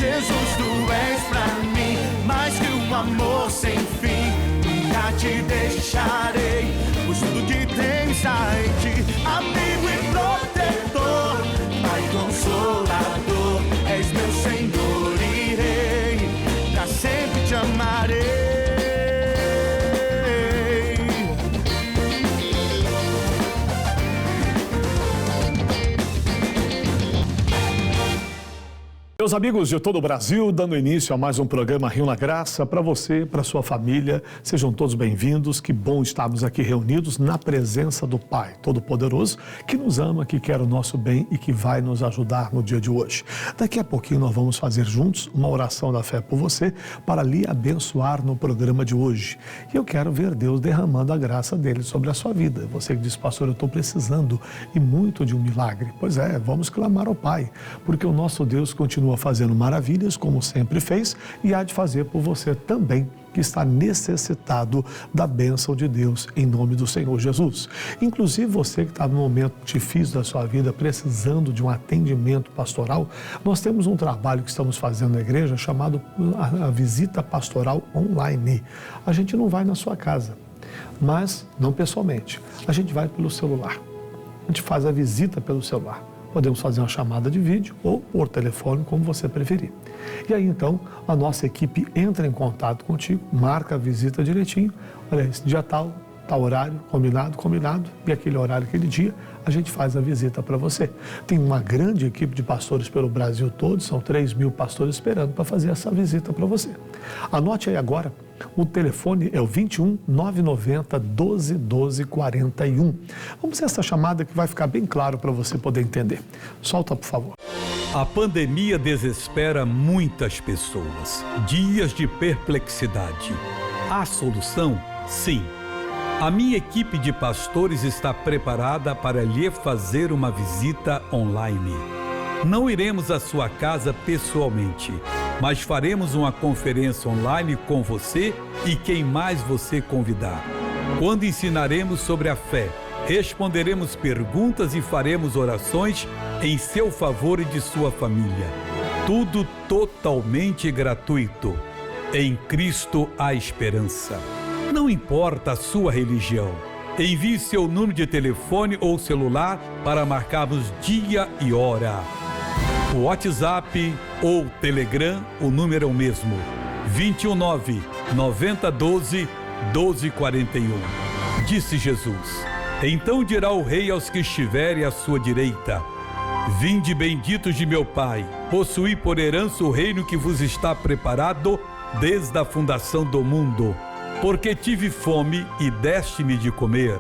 Jesus, tu és pra mim mais que um amor sem fim. Nunca te deixarei, pois tudo que tenho está em ti. Amigo e protetor, Pai consolador, és meu Senhor e Rei, pra sempre te amarei. Meus amigos de todo o Brasil, dando início a mais um programa Rio na Graça, para você, para sua família, sejam todos bem-vindos, que bom estarmos aqui reunidos na presença do Pai Todo-Poderoso, que nos ama, que quer o nosso bem e que vai nos ajudar no dia de hoje. Daqui a pouquinho nós vamos fazer juntos uma oração da fé por você, para lhe abençoar no programa de hoje. E eu quero ver Deus derramando a graça dele sobre a sua vida. Você que diz, pastor, eu estou precisando e muito de um milagre. Pois é, vamos clamar ao Pai, porque o nosso Deus continua fazendo maravilhas, como sempre fez, e há de fazer por você também, que está necessitado da bênção de Deus, em nome do Senhor Jesus. Inclusive você que está num momento difícil da sua vida, precisando de um atendimento pastoral, nós temos um trabalho que estamos fazendo na igreja, chamado a Visita Pastoral Online. A gente não vai na sua casa, mas não pessoalmente, a gente vai pelo celular. A gente faz a visita pelo celular. Podemos fazer uma chamada de vídeo ou por telefone, como você preferir. E aí, então, a nossa equipe entra em contato contigo, marca a visita direitinho. Olha, esse dia tal horário, combinado, e aquele horário, aquele dia, a gente faz a visita para você. Tem uma grande equipe de pastores pelo Brasil todo, são 3.000 pastores esperando para fazer essa visita para você. Anote aí agora, o telefone é o 21 990 12 12 41. Vamos ver essa chamada que vai ficar bem claro para você poder entender. Solta, por favor. A pandemia desespera muitas pessoas. Dias de perplexidade. Há solução? Sim. A minha equipe de pastores está preparada para lhe fazer uma visita online. Não iremos à sua casa pessoalmente, mas faremos uma conferência online com você e quem mais você convidar. Quando ensinaremos sobre a fé, responderemos perguntas e faremos orações em seu favor e de sua família. Tudo totalmente gratuito. Em Cristo há esperança. Não importa a sua religião. Envie seu número de telefone ou celular para marcarmos dia e hora. O WhatsApp ou Telegram, o número é o mesmo. 219 9012 1241. Disse Jesus. Então dirá o Rei aos que estiverem à sua direita: Vinde benditos de meu Pai, possuí por herança o reino que vos está preparado desde a fundação do mundo. Porque tive fome e deste-me de comer,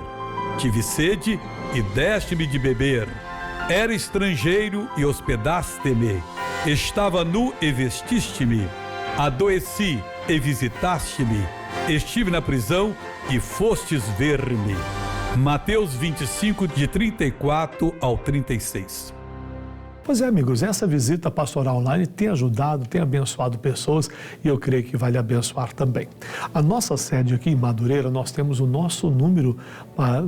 tive sede e deste-me de beber, era estrangeiro e hospedaste-me, estava nu e vestiste-me, adoeci e visitaste-me, estive na prisão e fostes ver-me. Mateus 25, de 34 ao 36. Pois é, amigos, essa visita pastoral online tem ajudado, tem abençoado pessoas e eu creio que vai lhe abençoar também. A nossa sede aqui em Madureira, nós temos o nosso número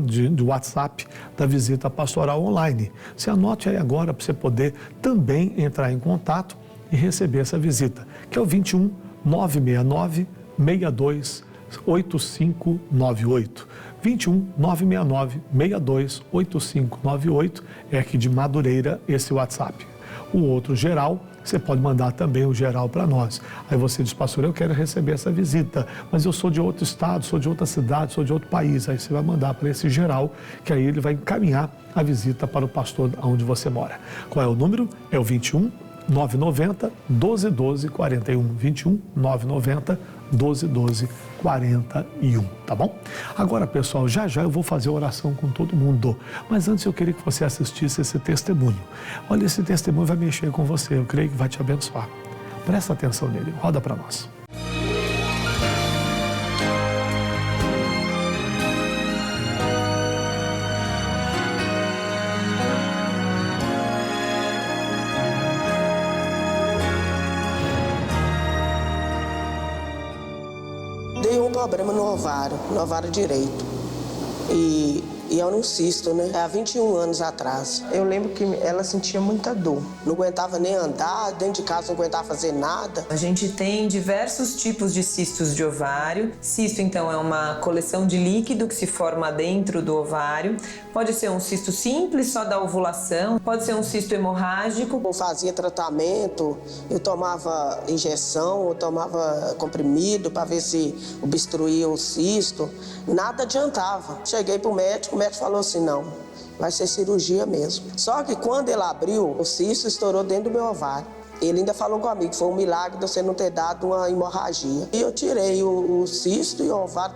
de WhatsApp da visita pastoral online. Você anote aí agora para você poder também entrar em contato e receber essa visita, que é o 21 969 62 8598. 21 969 62 8598 é aqui de Madureira esse WhatsApp. O outro geral, você pode mandar também o geral para nós. Aí você diz, pastor, eu quero receber essa visita, mas eu sou de outro estado, sou de outra cidade, sou de outro país. Aí você vai mandar para esse geral, que aí ele vai encaminhar a visita para o pastor onde você mora. Qual é o número? É o 21 990 12 12 41. 21 990 12 12 41, tá bom? Agora, pessoal, já eu vou fazer oração com todo mundo, mas antes eu queria que você assistisse esse testemunho. Olha, esse testemunho vai mexer com você, eu creio que vai te abençoar. Presta atenção nele, roda para nós. Dei um problema no ovário direito. E E era um cisto, né? Há 21 anos atrás. Eu lembro que ela sentia muita dor. Não aguentava nem andar, dentro de casa não aguentava fazer nada. A gente tem diversos tipos de cistos de ovário. Cisto, então, é uma coleção de líquido que se forma dentro do ovário. Pode ser um cisto simples, só da ovulação. Pode ser um cisto hemorrágico. Eu fazia tratamento, eu tomava injeção, eu tomava comprimido para ver se obstruía o cisto. Nada adiantava. Cheguei para o médico falou assim, não, vai ser cirurgia mesmo. Só que quando ele abriu, o cisto estourou dentro do meu ovário. Ele ainda falou comigo que foi um milagre de você não ter dado uma hemorragia. E eu tirei o cisto e o ovário,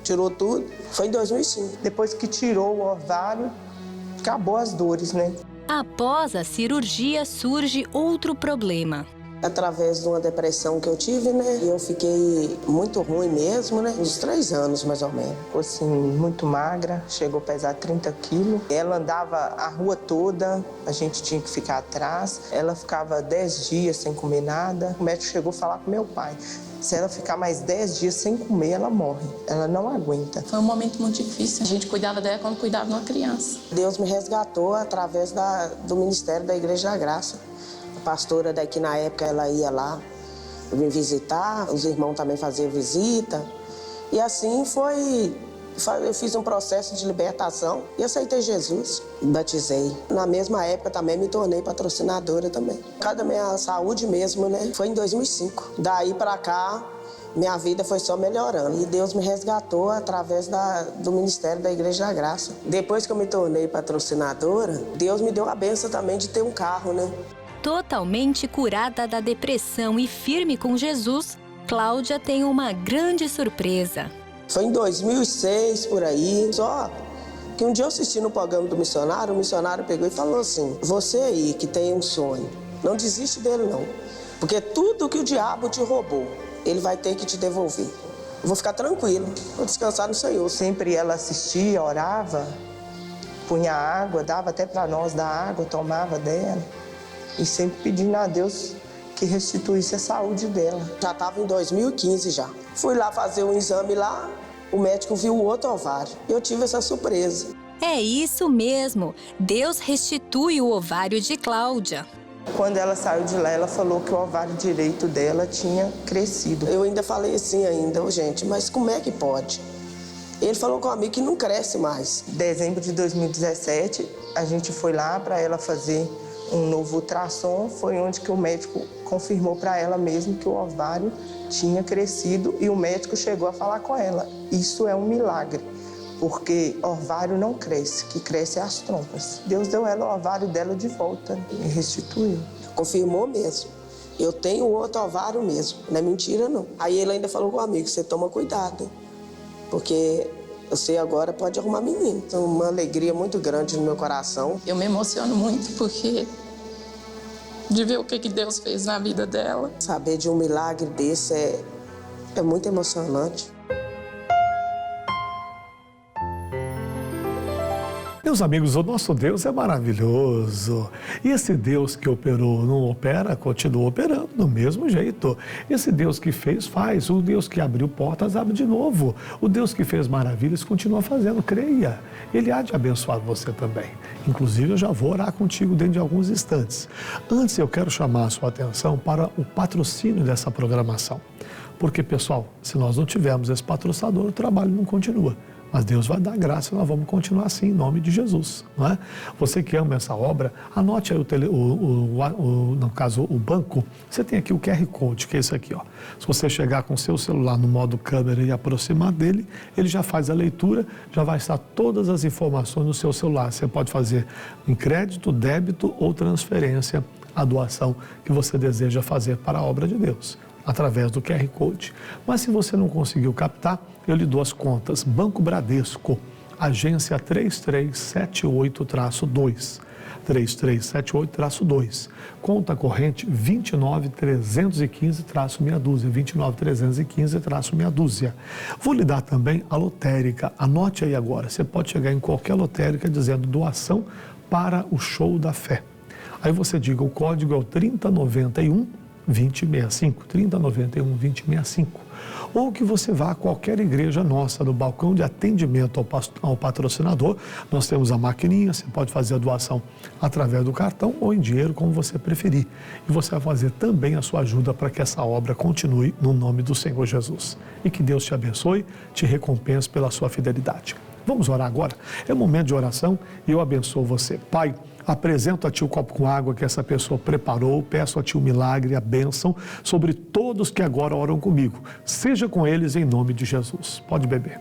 tirou tudo. Foi em 2005. Depois que tirou o ovário, acabou as dores, né? Após a cirurgia, surge outro problema. Através de uma depressão que eu tive, né? Eu fiquei muito ruim mesmo, né? Uns 3 anos, mais ou menos. Ficou assim, muito magra, chegou a pesar 30 quilos. Ela andava a rua toda, a gente tinha que ficar atrás. Ela ficava 10 dias sem comer nada. O médico chegou a falar com meu pai. Se ela ficar mais 10 dias sem comer, ela morre. Ela não aguenta. Foi um momento muito difícil. A gente cuidava dela como cuidava de uma criança. Deus me resgatou através do Ministério da Igreja da Graça. A pastora daqui na época, ela ia lá me visitar, os irmãos também faziam visita. E assim foi, eu fiz um processo de libertação e aceitei Jesus, batizei. Na mesma época também me tornei patrocinadora também. Cada minha saúde mesmo, né? Foi em 2005. Daí pra cá, minha vida foi só melhorando. E Deus me resgatou através do Ministério da Igreja da Graça. Depois que eu me tornei patrocinadora, Deus me deu a bênção também de ter um carro, né? Totalmente curada da depressão e firme com Jesus, Cláudia tem uma grande surpresa. Foi em 2006, por aí, só que um dia eu assisti no programa do missionário, o missionário pegou e falou assim, você aí que tem um sonho, não desiste dele não, porque tudo que o diabo te roubou, ele vai ter que te devolver. Eu vou ficar tranquilo, vou descansar no Senhor. Sempre ela assistia, orava, punha água, dava até para nós da água, tomava dela. E sempre pedindo a Deus que restituísse a saúde dela. Já estava em 2015 já. Fui lá fazer um exame lá, o médico viu o outro ovário. E eu tive essa surpresa. É isso mesmo, Deus restitui o ovário de Cláudia. Quando ela saiu de lá, ela falou que o ovário direito dela tinha crescido. Eu ainda falei assim gente, mas como é que pode? Ele falou comigo que não cresce mais. Em dezembro de 2017, a gente foi lá para ela fazer um novo ultrassom, foi onde que o médico confirmou para ela mesmo que o ovário tinha crescido e o médico chegou a falar com ela. Isso é um milagre, porque ovário não cresce, que cresce é as trompas. Deus deu ela o ovário dela de volta e restituiu. Confirmou mesmo. Eu tenho outro ovário mesmo, não é mentira não. Aí ele ainda falou comigo, você toma cuidado, porque você agora pode arrumar menino. Então, uma alegria muito grande no meu coração. Eu me emociono muito porque de ver o que Deus fez na vida dela. Saber de um milagre desse é muito emocionante. Meus amigos, o nosso Deus é maravilhoso. E esse Deus que operou, não opera, continua operando do mesmo jeito. Esse Deus que fez, faz. O Deus que abriu portas, abre de novo. O Deus que fez maravilhas, continua fazendo. Creia. Ele há de abençoar você também. Inclusive, eu já vou orar contigo dentro de alguns instantes. Antes, eu quero chamar a sua atenção para o patrocínio dessa programação. Porque, pessoal, se nós não tivermos esse patrocinador, o trabalho não continua. Mas Deus vai dar graça e nós vamos continuar assim, em nome de Jesus, não é? Você que ama essa obra, anote aí no caso, o banco. Você tem aqui o QR Code, que é esse aqui, ó. Se você chegar com o seu celular no modo câmera e aproximar dele, ele já faz a leitura, já vai estar todas as informações no seu celular. Você pode fazer em crédito, débito ou transferência a doação que você deseja fazer para a obra de Deus, através do QR Code. Mas se você não conseguiu captar, eu lhe dou as contas. Banco Bradesco, agência 3378-2, 3378-2, conta corrente 29315-meia dúzia, 29315-meia dúzia. Vou lhe dar também a lotérica, anote aí agora, você pode chegar em qualquer lotérica dizendo doação para o Show da Fé. Aí você diga, o código é o 3091, 2065, 3091 2065. Ou que você vá a qualquer igreja nossa, no balcão de atendimento ao patrocinador. Nós temos a maquininha, você pode fazer a doação através do cartão ou em dinheiro, como você preferir. E você vai fazer também a sua ajuda para que essa obra continue no nome do Senhor Jesus. E que Deus te abençoe, te recompense pela sua fidelidade. Vamos orar agora? É um momento de oração e eu abençoo você. Pai, apresento a Ti o copo com água que essa pessoa preparou, peço a Ti o milagre e a bênção sobre todos que agora oram comigo. Seja com eles em nome de Jesus. Pode beber.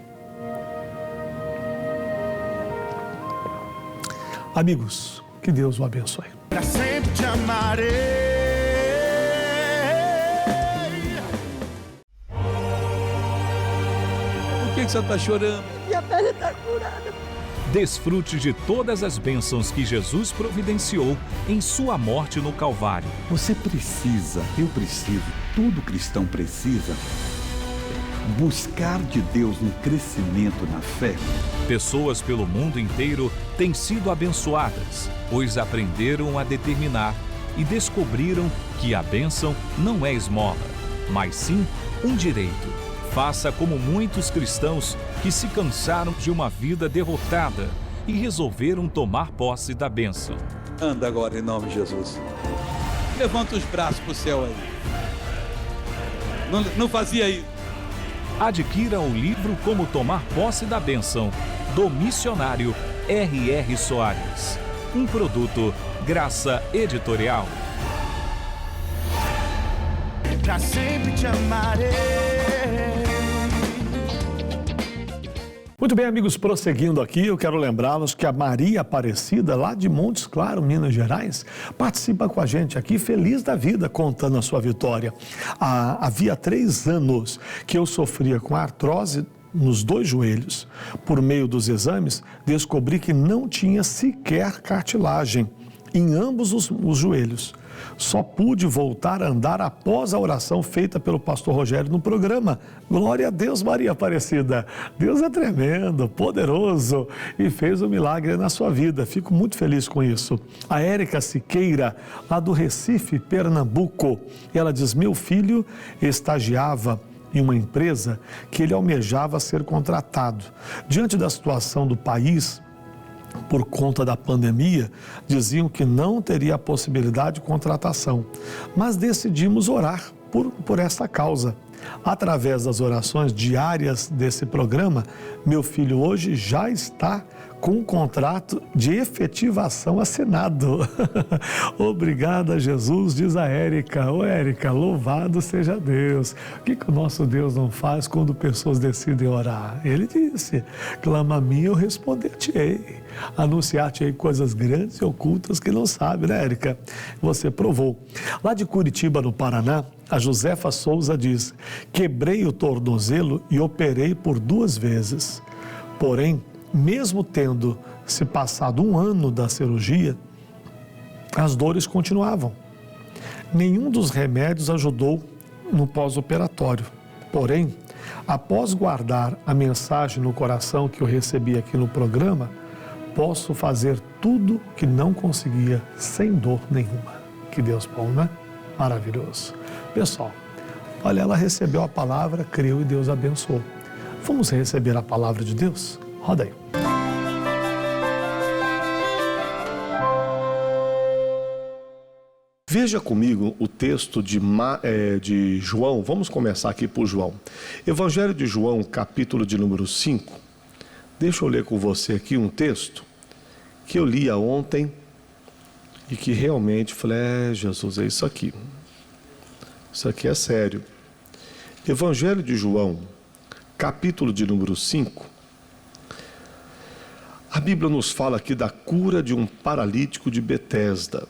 Amigos, que Deus o abençoe. Pra sempre te amarei. Por que você está chorando? Minha pele está curada. Desfrute de todas as bênçãos que Jesus providenciou em sua morte no Calvário. Você precisa, eu preciso, todo cristão precisa buscar de Deus um crescimento na fé. Pessoas pelo mundo inteiro têm sido abençoadas, pois aprenderam a determinar e descobriram que a bênção não é esmola, mas sim um direito. Faça como muitos cristãos que se cansaram de uma vida derrotada e resolveram tomar posse da bênção. Anda agora em nome de Jesus. Levanta os braços para o céu aí. Não fazia isso. Adquira o livro Como Tomar Posse da Bênção, do missionário R.R. Soares. Um produto Graça Editorial. Pra sempre te amarei. Muito bem, amigos, prosseguindo aqui, eu quero lembrá-los que a Maria Aparecida, lá de Montes Claros, Minas Gerais, participa com a gente aqui, feliz da vida, contando a sua vitória. Havia 3 anos que eu sofria com artrose nos 2 joelhos. Por meio dos exames, descobri que não tinha sequer cartilagem em ambos os joelhos. Só pude voltar a andar após a oração feita pelo pastor Rogério no programa. Glória a Deus, Maria Aparecida. Deus é tremendo, poderoso e fez um milagre na sua vida. Fico muito feliz com isso. A Érica Siqueira, lá do Recife, Pernambuco, ela diz: meu filho estagiava em uma empresa que ele almejava ser contratado. Diante da situação do país, por conta da pandemia, diziam que não teria a possibilidade de contratação, mas decidimos orar por essa causa. Através das orações diárias desse programa, meu filho hoje já está com um contrato de efetivação assinado. Obrigada, Jesus, diz a Érica. Ô Érica, louvado seja Deus. O que o nosso Deus não faz quando pessoas decidem orar? Ele disse: clama a mim, eu responder-te-ei. Anunciar-te-ei coisas grandes e ocultas que não sabe, né, Érica? Você provou. Lá de Curitiba, no Paraná, a Josefa Souza diz: quebrei o tornozelo e operei por 2 vezes. Porém, mesmo tendo se passado 1 ano da cirurgia, as dores continuavam. Nenhum dos remédios ajudou no pós-operatório. Porém, após guardar a mensagem no coração que eu recebi aqui no programa, posso fazer tudo que não conseguia sem dor nenhuma. Que Deus bom, né? Maravilhoso. Pessoal, olha, ela recebeu a palavra, creu e Deus abençoou. Vamos receber a palavra de Deus? Roda aí. Veja comigo o texto de João. Vamos começar aqui por João. Evangelho de João, capítulo de número 5. Deixa eu ler com você aqui um texto que eu li ontem e que realmente falei: Jesus, é isso aqui. Isso aqui é sério. Evangelho de João, capítulo de número 5. A Bíblia nos fala aqui da cura de um paralítico de Betesda.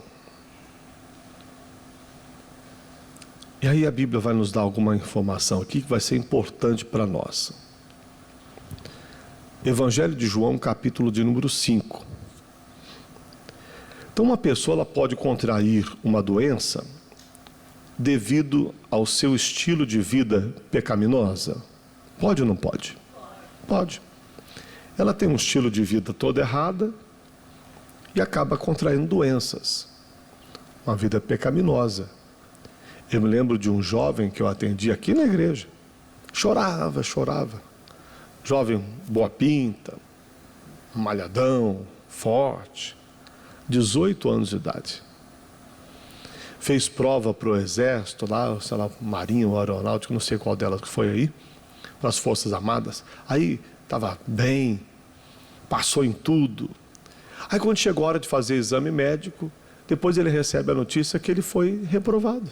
E aí a Bíblia vai nos dar alguma informação aqui que vai ser importante para nós. Evangelho de João, capítulo de número 5. Então uma pessoa ela pode contrair uma doença devido ao seu estilo de vida pecaminosa? Pode ou não pode? Pode. Ela tem um estilo de vida todo errado e acaba contraindo doenças. Uma vida pecaminosa. Eu me lembro de um jovem que eu atendi aqui na igreja. Chorava. Jovem boa pinta, malhadão, forte, 18 anos de idade. Fez prova para o exército lá, sei lá, marinha ou aeronáutica, não sei qual delas que foi aí, para as Forças Armadas. Aí estava bem, passou em tudo. Aí quando chegou a hora de fazer exame médico, depois ele recebe a notícia que ele foi reprovado.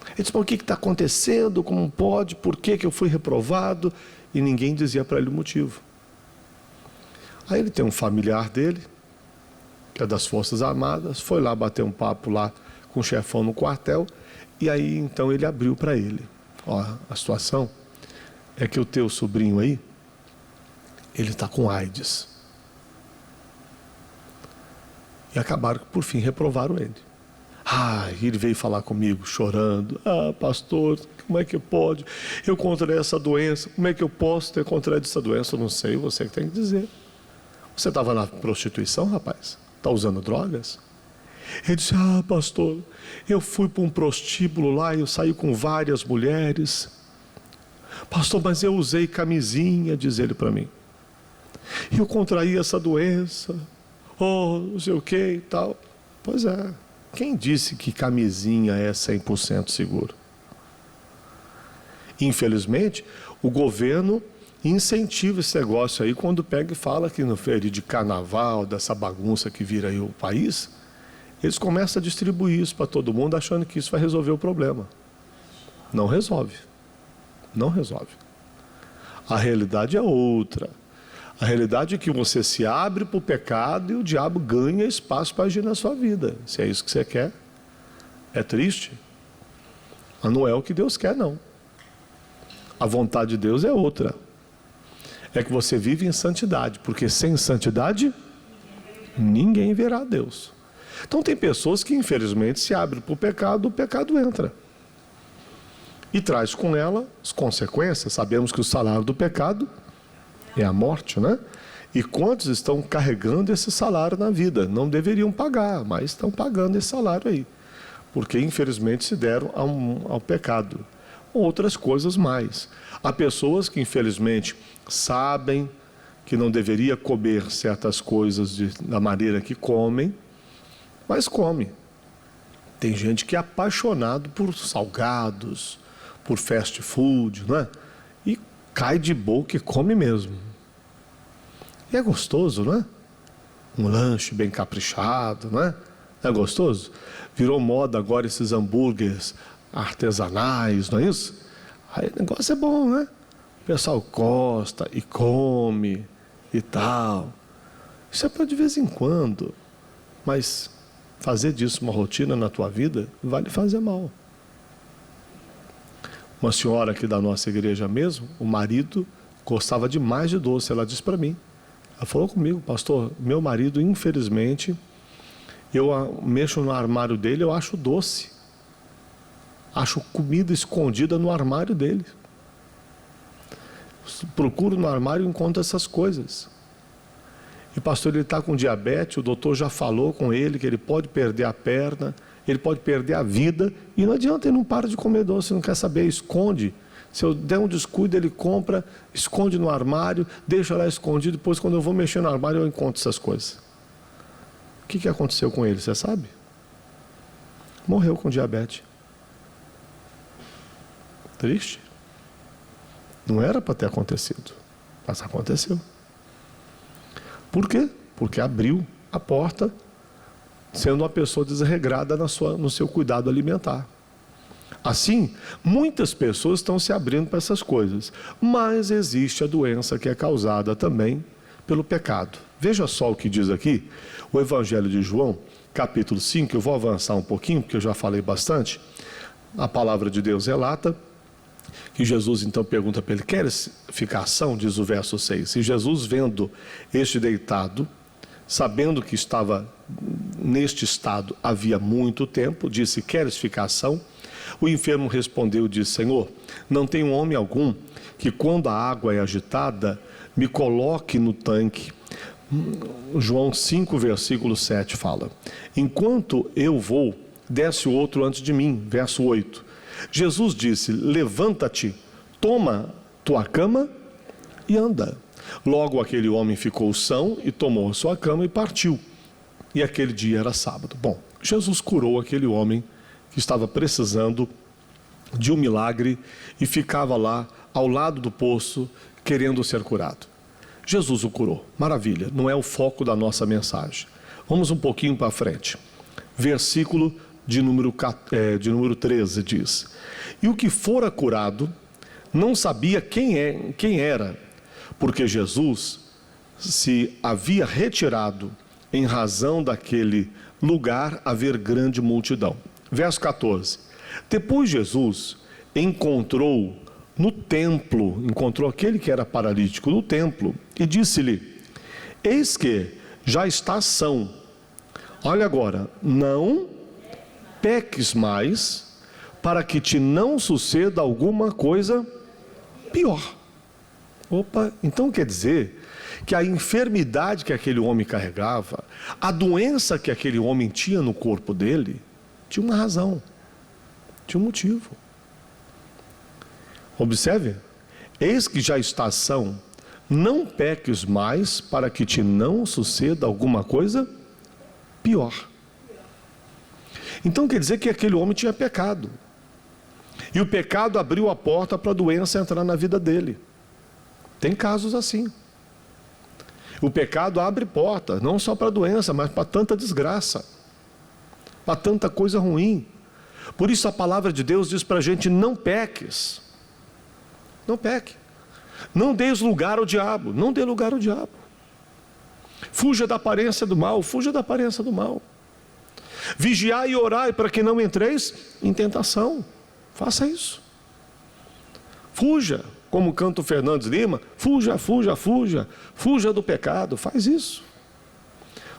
Ele disse, mas o que está acontecendo? Como pode? Por que eu fui reprovado? E ninguém dizia para ele o motivo. Aí ele tem um familiar dele, que é das Forças Armadas, foi lá bater um papo lá com o chefão no quartel, e aí então ele abriu para ele. Ó, a situação é que o teu sobrinho aí, ele está com AIDS. E acabaram que por fim reprovaram ele. Ele veio falar comigo chorando. Pastor, como é que pode? Eu contraí essa doença, como é que eu posso ter contraído essa doença? Eu não sei, você que tem que dizer. Você estava na prostituição, rapaz? Está usando drogas? Ele disse, pastor, eu fui para um prostíbulo lá e eu saí com várias mulheres. Pastor, mas eu usei camisinha, diz ele para mim. E eu contraí essa doença. Não sei o que e tal. Pois é. Quem disse que camisinha é 100% seguro? Infelizmente, o governo incentiva esse negócio aí quando pega e fala que no feriado de carnaval, dessa bagunça que vira aí o país, eles começam a distribuir isso para todo mundo achando que isso vai resolver o problema. Não resolve. Não resolve. A realidade é outra. A realidade é que você se abre para o pecado e o diabo ganha espaço para agir na sua vida. Se é isso que você quer, é triste. Mas não é o que Deus quer, não. A vontade de Deus é outra. É que você vive em santidade, porque sem santidade, ninguém verá Deus. Então tem pessoas que infelizmente se abrem para o pecado entra. E traz com ela as consequências. Sabemos que o salário do pecado é a morte, né? E quantos estão carregando esse salário na vida? Não deveriam pagar, mas estão pagando esse salário aí. Porque infelizmente se deram ao pecado. Outras coisas mais. Há pessoas que infelizmente sabem que não deveria comer certas coisas da maneira que comem, mas come. Tem gente que é apaixonado por salgados, por fast food, né? E cai de boca e come mesmo. E é gostoso, não é? Um lanche bem caprichado, não é? É gostoso? Virou moda agora esses hambúrgueres artesanais, não é isso? Aí o negócio é bom, né? O pessoal gosta e come e tal. Isso é para de vez em quando. Mas fazer disso uma rotina na tua vida vai lhe fazer mal. Uma senhora aqui da nossa igreja mesmo, o marido gostava demais de doce, ela disse para mim. Ela falou comigo, pastor, meu marido, infelizmente, eu mexo no armário dele, eu acho doce. Acho comida escondida no armário dele. Procuro no armário e encontro essas coisas. E pastor, ele está com diabetes, o doutor já falou com ele que ele pode perder a perna, ele pode perder a vida, e não adianta, ele não para de comer doce, não quer saber, esconde. Se eu der um descuido, ele compra, esconde no armário, deixa lá escondido, depois quando eu vou mexer no armário eu encontro essas coisas. O que aconteceu com ele, você sabe? Morreu com diabetes. Triste. Não era para ter acontecido, mas aconteceu. Por quê? Porque abriu a porta, sendo uma pessoa desregrada no seu cuidado alimentar. Assim, muitas pessoas estão se abrindo para essas coisas, mas existe a doença que é causada também pelo pecado. Veja só o que diz aqui, o Evangelho de João, capítulo 5, eu vou avançar um pouquinho, porque eu já falei bastante. A palavra de Deus relata que Jesus então pergunta para ele, queres ficação? Diz o verso 6. E Jesus, vendo este deitado, sabendo que estava neste estado havia muito tempo, disse, queres ficação? O enfermo respondeu e disse, Senhor, não tenho homem algum que quando a água é agitada, me coloque no tanque. João 5, versículo 7 fala, enquanto eu vou desce outro antes de mim. Verso 8. Jesus disse: levanta-te, toma tua cama e anda. Logo aquele homem ficou são e tomou a sua cama e partiu. E aquele dia era sábado. Bom, Jesus curou aquele homem que estava precisando de um milagre e ficava lá ao lado do poço querendo ser curado. Jesus o curou. Maravilha, não é o foco da nossa mensagem. Vamos um pouquinho para frente. Versículo de número 13 diz: e o que fora curado não sabia quem era, porque Jesus se havia retirado em razão daquele lugar haver grande multidão. Verso 14. Depois Jesus encontrou aquele que era paralítico no templo e disse-lhe: eis que já estás são. Olha agora, não peques mais, para que te não suceda alguma coisa pior. Opa, então quer dizer que a enfermidade que aquele homem carregava, a doença que aquele homem tinha no corpo dele, tinha uma razão, tinha um motivo. Observe, eis que já estás são, não peques mais, para que te não suceda alguma coisa pior. Então quer dizer que aquele homem tinha pecado, e o pecado abriu a porta para a doença entrar na vida dele. Tem casos assim. O pecado abre porta, não só para a doença, mas para tanta desgraça, para tanta coisa ruim. Por isso a palavra de Deus diz para a gente: não peques. Não peque. Não deis lugar ao diabo. Não dê lugar ao diabo. Fuja da aparência do mal. Fuja da aparência do mal. Vigiai e orai para que não entreis em tentação. Faça isso. Fuja. Como canta o Fernandes Lima: fuja, fuja, fuja. Fuja do pecado. Faz isso.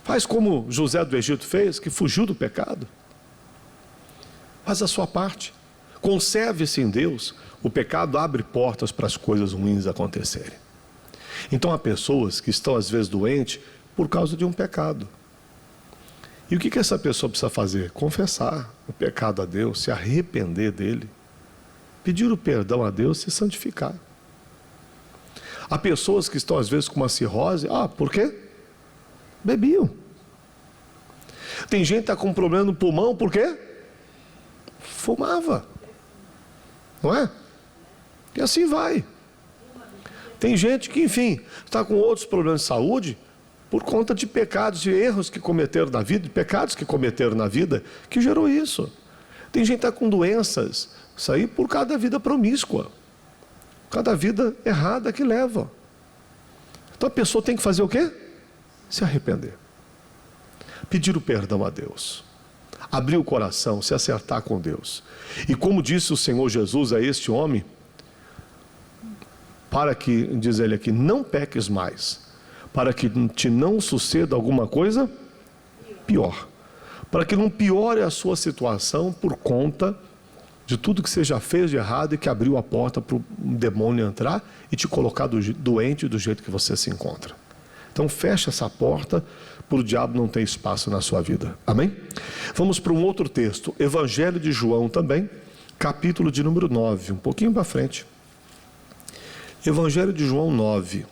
Faz como José do Egito fez, que fugiu do pecado. Faz a sua parte. Conserve-se em Deus. O pecado abre portas para as coisas ruins acontecerem. Então há pessoas que estão às vezes doentes por causa de um pecado. E o que essa pessoa precisa fazer? Confessar o pecado a Deus, se arrepender dele, pedir o perdão a Deus, se santificar. Há pessoas que estão às vezes com uma cirrose. Por quê? Bebiam. Tem gente que está com um problema no pulmão, por quê? Fumava. Não é? E assim vai. Tem gente que, enfim, está com outros problemas de saúde por conta de pecados e erros que cometeram na vida, pecados que cometeram na vida, que gerou isso. Tem gente que está com doenças, isso aí por causa da vida promíscua, cada vida errada que leva. Então a pessoa tem que fazer o quê? Se arrepender. Pedir o perdão a Deus. Abrir o coração, se acertar com Deus. E como disse o Senhor Jesus a este homem, para que, diz ele aqui, não peques mais, para que te não suceda alguma coisa pior, para que não piore a sua situação por conta de tudo que você já fez de errado e que abriu a porta para o demônio entrar e te colocar doente do jeito que você se encontra. Então fecha essa porta para o diabo não ter espaço na sua vida. Amém? Vamos para um outro texto, Evangelho de João também, capítulo de número 9, um pouquinho para frente. Evangelho de João 9.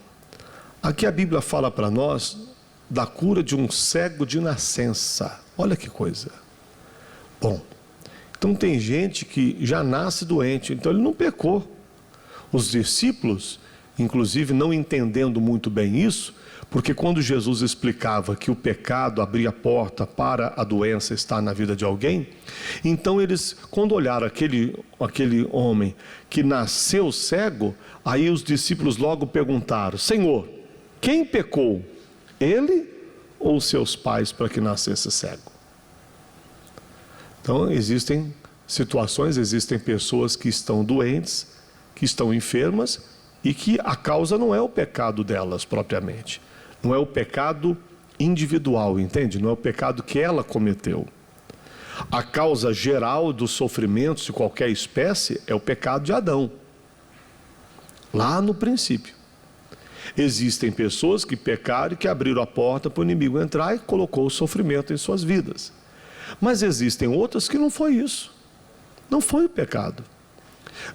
Aqui a Bíblia fala para nós da cura de um cego de nascença. Olha que coisa. Bom, então tem gente que já nasce doente, então ele não pecou. Os discípulos, inclusive não entendendo muito bem isso, porque quando Jesus explicava que o pecado abria a porta para a doença estar na vida de alguém, então eles, quando olharam aquele homem que nasceu cego, aí os discípulos logo perguntaram: Senhor, quem pecou? Ele ou seus pais para que nascesse cego? Então existem situações, existem pessoas que estão doentes, que estão enfermas e que a causa não é o pecado delas propriamente. Não é o pecado individual, entende? Não é o pecado que ela cometeu. A causa geral dos sofrimentos de qualquer espécie é o pecado de Adão. Lá no princípio. Existem pessoas que pecaram e que abriram a porta para o inimigo entrar e colocou o sofrimento em suas vidas. Mas existem outras que não foi isso. Não foi o pecado.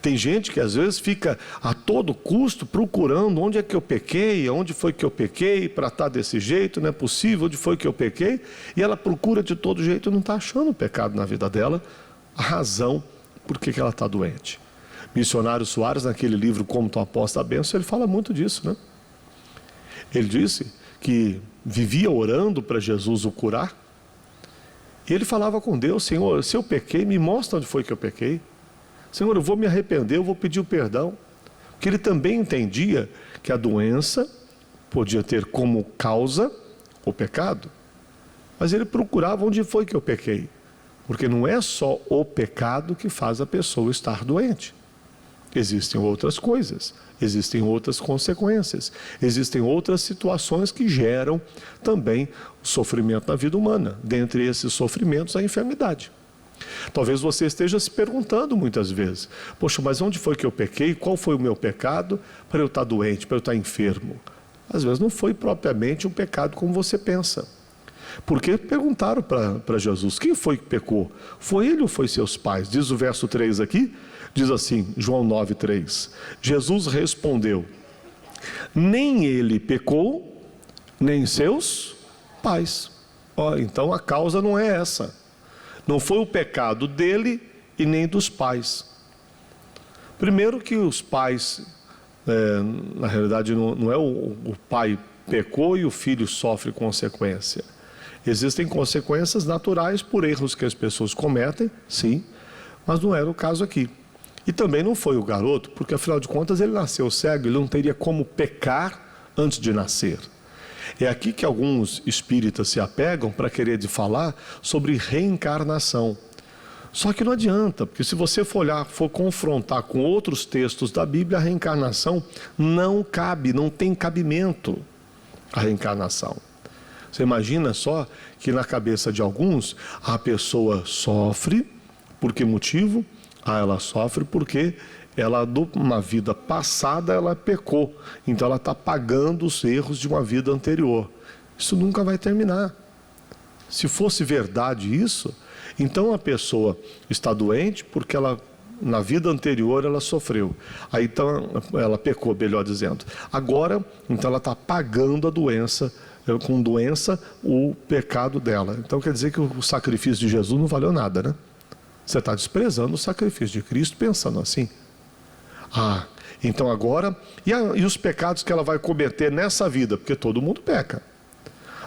Tem gente que às vezes fica a todo custo procurando onde é que eu pequei, onde foi que eu pequei, para estar desse jeito, não é possível, onde foi que eu pequei, e ela procura de todo jeito e não está achando o pecado na vida dela, a razão por que ela está doente. Missionário Soares, naquele livro Como Tão Aposta a Bênção, ele fala muito disso, né? Ele disse que vivia orando para Jesus o curar, e ele falava com Deus: Senhor, se eu pequei, me mostra onde foi que eu pequei. Senhor, eu vou me arrepender, eu vou pedir o perdão. Porque ele também entendia que a doença podia ter como causa o pecado. Mas ele procurava onde foi que eu pequei. Porque não é só o pecado que faz a pessoa estar doente. Existem outras coisas, existem outras consequências, existem outras situações que geram também o sofrimento na vida humana. Dentre esses sofrimentos, a enfermidade. Talvez você esteja se perguntando muitas vezes: poxa, mas onde foi que eu pequei? Qual foi o meu pecado para eu estar doente, para eu estar enfermo? Às vezes não foi propriamente um pecado como você pensa. Porque perguntaram para Jesus: quem foi que pecou? Foi ele ou foi seus pais? Diz o verso 3 aqui, diz assim, João 9:3. Jesus respondeu: nem ele pecou, nem seus pais. Então a causa não é essa. Não foi o pecado dele e nem dos pais. Primeiro que os pais, na realidade não é o pai pecou e o filho sofre consequência. Existem consequências naturais por erros que as pessoas cometem, sim, mas não era o caso aqui. E também não foi o garoto, porque afinal de contas ele nasceu cego, ele não teria como pecar antes de nascer. É aqui que alguns espíritas se apegam para querer falar sobre reencarnação. Só que não adianta, porque se você for confrontar com outros textos da Bíblia, a reencarnação não cabe, não tem cabimento a reencarnação. Você imagina só que na cabeça de alguns a pessoa sofre, por que motivo? Ela sofre porque ela, numa vida passada, ela pecou. Então ela está pagando os erros de uma vida anterior. Isso nunca vai terminar. Se fosse verdade isso, então a pessoa está doente porque ela, na vida anterior, ela sofreu. Aí então ela pecou, melhor dizendo. Agora, então ela está pagando a doença, com doença, o pecado dela. Então quer dizer que o sacrifício de Jesus não valeu nada, né? Você está desprezando o sacrifício de Cristo pensando assim. Então agora, e os pecados que ela vai cometer nessa vida? Porque todo mundo peca.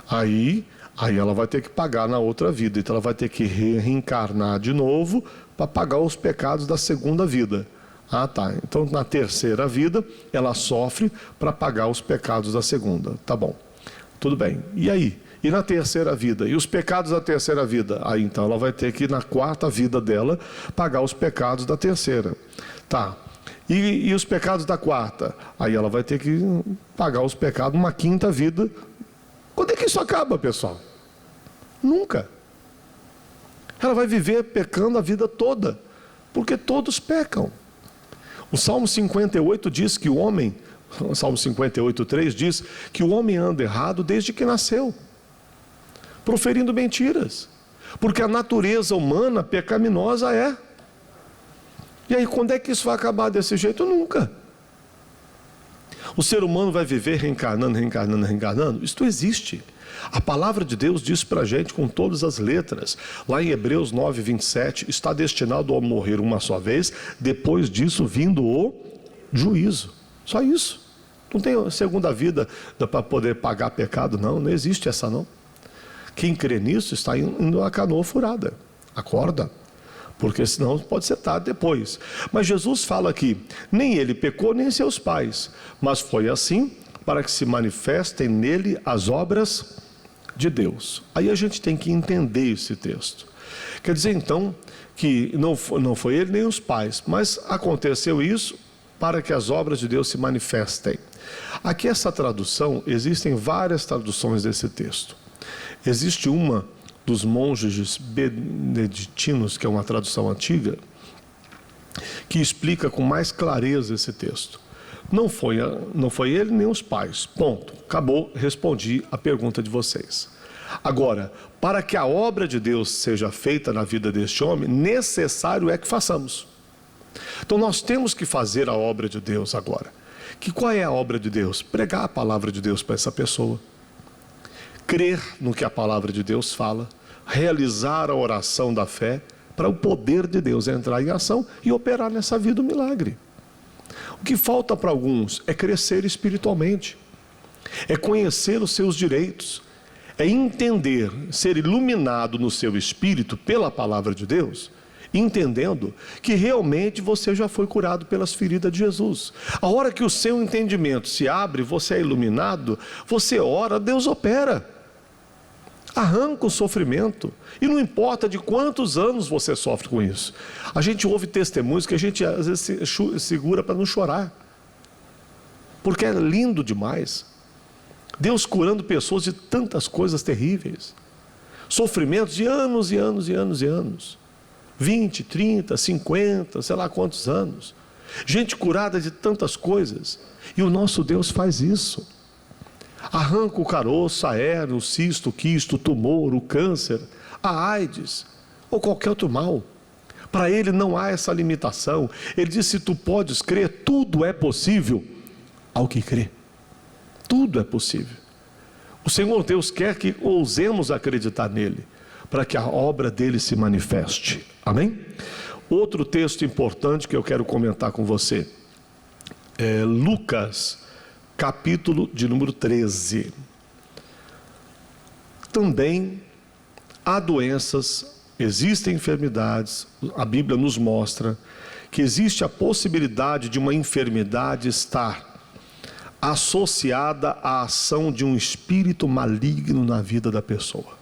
Aí ela vai ter que pagar na outra vida. Então ela vai ter que reencarnar de novo para pagar os pecados da segunda vida. Então na terceira vida ela sofre para pagar os pecados da segunda. Tá bom, tudo bem. E aí? E na terceira vida? E os pecados da terceira vida? Aí então ela vai ter que, na quarta vida dela, pagar os pecados da terceira. Tá. E os pecados da quarta? Aí ela vai ter que pagar os pecados numa quinta vida. Quando é que isso acaba, pessoal? Nunca. Ela vai viver pecando a vida toda, porque todos pecam. O Salmo 58 diz que o homem, o Salmo 58:3 diz que o homem anda errado desde que nasceu, proferindo mentiras, porque a natureza humana pecaminosa é. E aí, quando é que isso vai acabar desse jeito? Nunca. O ser humano vai viver reencarnando? Isto existe. A palavra de Deus diz para a gente com todas as letras. Lá em Hebreus 9:27, está destinado a morrer uma só vez, depois disso vindo o juízo. Só isso. Não tem segunda vida para poder pagar pecado, não existe essa não. Quem crê nisso está indo a canoa furada. Acorda. Porque senão pode ser tarde depois. Mas Jesus fala aqui: nem ele pecou, nem seus pais, mas foi assim para que se manifestem nele as obras de Deus. Aí a gente tem que entender esse texto. Quer dizer então que não foi ele nem os pais, mas aconteceu isso para que as obras de Deus se manifestem. Aqui essa tradução, existem várias traduções desse texto. Existe uma dos monges beneditinos, que é uma tradução antiga, que explica com mais clareza esse texto. Não foi ele nem os pais. Ponto. Acabou, respondi a pergunta de vocês. Agora, para que a obra de Deus seja feita na vida deste homem, necessário é que façamos. Então nós temos que fazer a obra de Deus agora. Qual é a obra de Deus? Pregar a palavra de Deus para essa pessoa. Crer no que a palavra de Deus fala. Realizar a oração da fé para o poder de Deus entrar em ação e operar nessa vida um milagre. O que falta para alguns é crescer espiritualmente. É conhecer os seus direitos. É entender, ser iluminado no seu espírito pela palavra de Deus, entendendo que realmente você já foi curado pelas feridas de Jesus. A hora que o seu entendimento se abre, você é iluminado, você ora, Deus opera. Arranca o sofrimento. E não importa de quantos anos você sofre com isso. A gente ouve testemunhos que a gente às vezes segura para não chorar. Porque é lindo demais. Deus curando pessoas de tantas coisas terríveis. Sofrimentos de anos e anos e anos e anos. 20, 30, 50, sei lá quantos anos. Gente curada de tantas coisas. E o nosso Deus faz isso. Arranca o caroço, a hérnia, o cisto, o quisto, o tumor, o câncer, a AIDS ou qualquer outro mal. Para Ele não há essa limitação. Ele diz: se tu podes crer, tudo é possível ao que crê. Tudo é possível. O Senhor Deus quer que ousemos acreditar nele, para que a obra dele se manifeste. Amém? Outro texto importante que eu quero comentar com você é Lucas, capítulo de número 13. Também há doenças, existem enfermidades. A Bíblia nos mostra que existe a possibilidade de uma enfermidade estar associada à ação de um espírito maligno na vida da pessoa.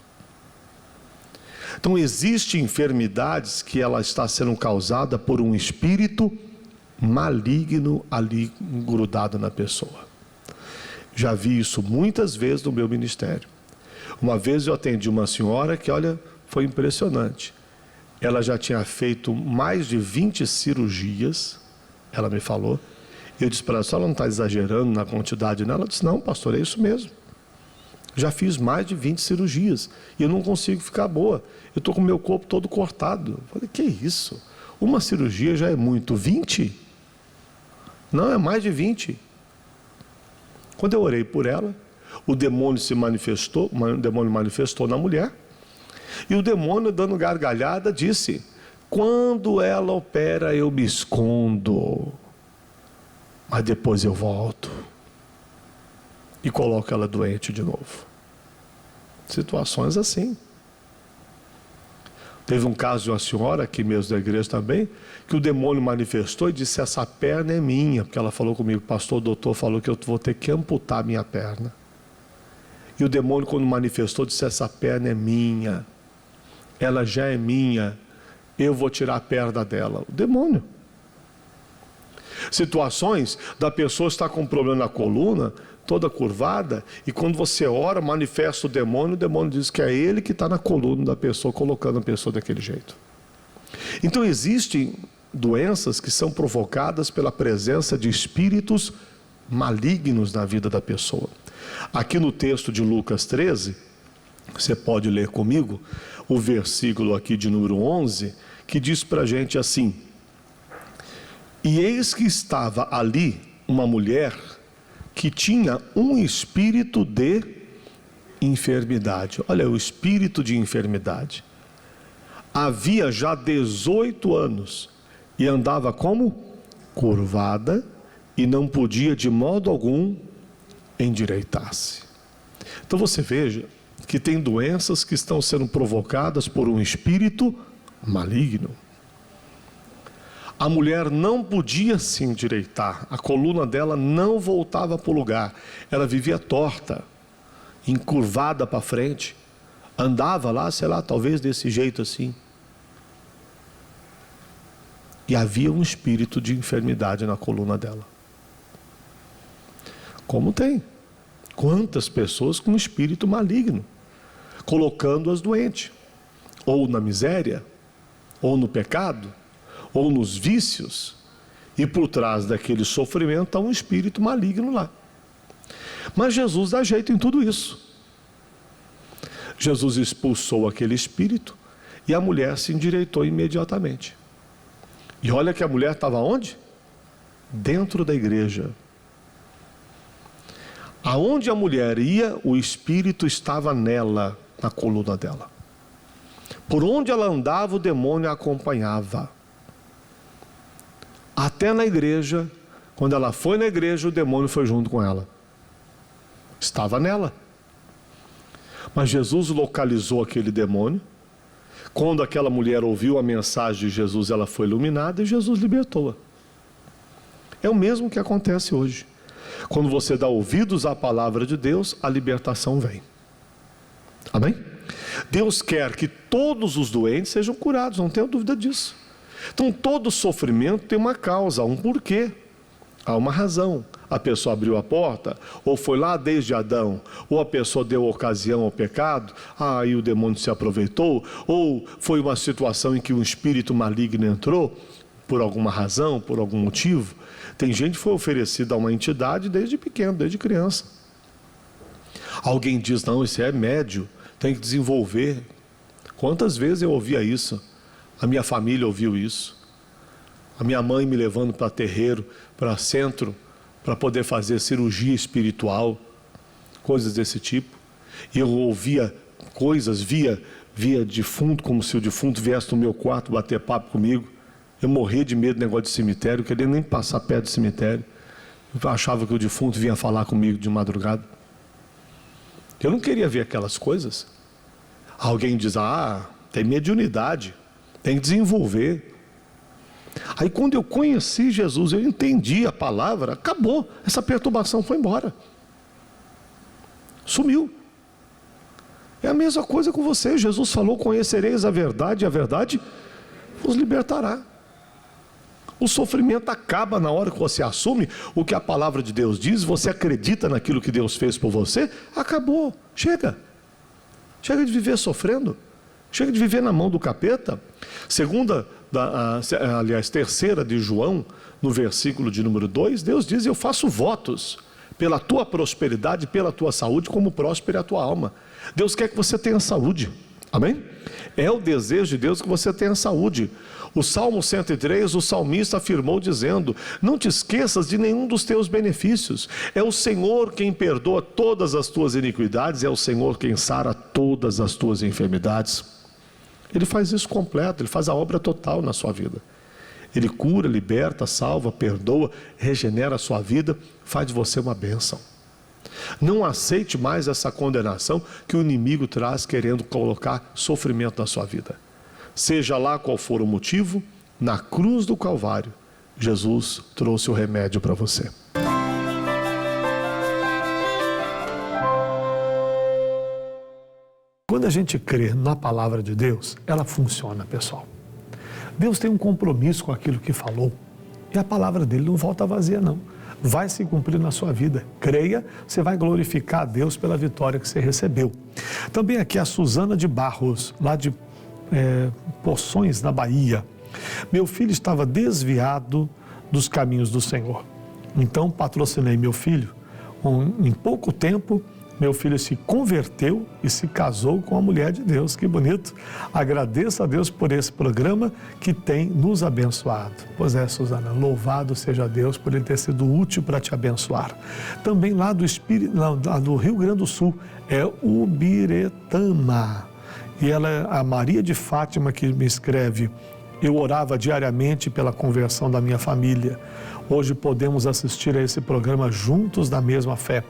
Então existem enfermidades que ela está sendo causada por um espírito maligno ali grudado na pessoa. Já vi isso muitas vezes no meu ministério. Uma vez eu atendi uma senhora que, olha, foi impressionante. Ela já tinha feito mais de 20 cirurgias, ela me falou. Eu disse para ela: a senhora não está exagerando na quantidade, não? Ela disse: não, pastor, é isso mesmo. Já fiz mais de 20 cirurgias e eu não consigo ficar boa. Eu estou com o meu corpo todo cortado. Eu falei: que isso? Uma cirurgia já é muito. 20? Não, é mais de 20. Quando eu orei por ela, o demônio se manifestou, o demônio manifestou na mulher, e o demônio, dando gargalhada, disse: quando ela opera, eu me escondo, mas depois eu volto e coloco ela doente de novo. Situações assim. Teve um caso de uma senhora, aqui mesmo da igreja também, que o demônio manifestou e disse: essa perna é minha, porque ela falou comigo: pastor, o doutor falou que eu vou ter que amputar a minha perna. E o demônio, quando manifestou, disse: essa perna é minha, ela já é minha, eu vou tirar a perna dela. O demônio. Situações da pessoa estar com um problema na coluna, toda curvada, e quando você ora, manifesta o demônio diz que é ele que está na coluna da pessoa, colocando a pessoa daquele jeito. Então existem doenças que são provocadas pela presença de espíritos malignos na vida da pessoa. Aqui no texto de Lucas 13, você pode ler comigo o versículo aqui de número 11, que diz para a gente assim: e eis que estava ali uma mulher que tinha um espírito de enfermidade. Olha, o espírito de enfermidade. Havia já 18 anos e andava como? Curvada, e não podia de modo algum endireitar-se. Então você veja que tem doenças que estão sendo provocadas por um espírito maligno. A mulher não podia se endireitar, a coluna dela não voltava para o lugar, ela vivia torta, encurvada para frente, andava lá, sei lá, talvez desse jeito assim. E havia um espírito de enfermidade na coluna dela. Como tem? Quantas pessoas com espírito maligno, colocando-as doentes, ou na miséria, ou no pecado, ou nos vícios, e por trás daquele sofrimento há um espírito maligno lá. Mas Jesus dá jeito em tudo isso. Jesus expulsou aquele espírito e a mulher se endireitou imediatamente. E olha que a mulher estava onde? Dentro da igreja. Aonde a mulher ia, o espírito estava nela, na coluna dela. Por onde ela andava, o demônio a acompanhava. Até na igreja, quando ela foi na igreja, o demônio foi junto com ela. Estava nela. Mas Jesus localizou aquele demônio. Quando aquela mulher ouviu a mensagem de Jesus, ela foi iluminada e Jesus libertou-a. É o mesmo que acontece hoje. Quando você dá ouvidos à palavra de Deus, a libertação vem. Amém? Deus quer que todos os doentes sejam curados, não tenho dúvida disso. Então todo sofrimento tem uma causa, um porquê. Há uma razão. A pessoa abriu a porta, ou foi lá desde Adão, ou a pessoa deu ocasião ao pecado, aí o demônio se aproveitou, ou foi uma situação em que um espírito maligno entrou, por alguma razão, por algum motivo. Tem gente que foi oferecida a uma entidade desde pequeno, desde criança. Alguém diz, não, isso é médio, tem que desenvolver. Quantas vezes eu ouvia isso? A minha família ouviu isso. A minha mãe me levando para terreiro, para centro, para poder fazer cirurgia espiritual, coisas desse tipo. E eu ouvia coisas, via defunto, como se o defunto viesse no meu quarto bater papo comigo. Eu morria de medo do negócio de cemitério, queria nem passar perto do cemitério. Eu achava que o defunto vinha falar comigo de madrugada. Eu não queria ver aquelas coisas. Alguém diz, tem mediunidade, tem que desenvolver. Aí quando eu conheci Jesus, eu entendi a palavra, acabou, essa perturbação foi embora. Sumiu. É a mesma coisa com você. Jesus falou, conhecereis a verdade, e a verdade vos libertará. O sofrimento acaba na hora que você assume o que a palavra de Deus diz, você acredita naquilo que Deus fez por você, acabou, chega. Chega de viver sofrendo, chega de viver na mão do capeta. Terceira de João, no versículo de número 2, Deus diz, eu faço votos pela tua prosperidade, pela tua saúde, como próspera a tua alma. Deus quer que você tenha saúde, amém? É o desejo de Deus que você tenha saúde. O Salmo 103, o salmista afirmou dizendo, não te esqueças de nenhum dos teus benefícios. É o Senhor quem perdoa todas as tuas iniquidades, é o Senhor quem sara todas as tuas enfermidades. Ele faz isso completo, ele faz a obra total na sua vida. Ele cura, liberta, salva, perdoa, regenera a sua vida, faz de você uma bênção. Não aceite mais essa condenação que o inimigo traz querendo colocar sofrimento na sua vida. Seja lá qual for o motivo, na cruz do Calvário, Jesus trouxe o remédio para você. Quando a gente crê na palavra de Deus, ela funciona, pessoal. Deus tem um compromisso com aquilo que falou. E a palavra dele não volta vazia, não. Vai se cumprir na sua vida. Creia, você vai glorificar a Deus pela vitória que você recebeu. Também aqui a Suzana de Barros, lá de Poções, na Bahia. Meu filho estava desviado dos caminhos do Senhor. Então patrocinei meu filho. Em pouco tempo, meu filho se converteu e se casou com a mulher de Deus. Que bonito. Agradeço a Deus por esse programa que tem nos abençoado. Pois é, Suzana, louvado seja Deus por ele ter sido útil para te abençoar. Também lá do Rio Grande do Sul, é Ubiretama. E ela é a Maria de Fátima que me escreve, eu orava diariamente pela conversão da minha família. Hoje podemos assistir a esse programa juntos na mesma fé,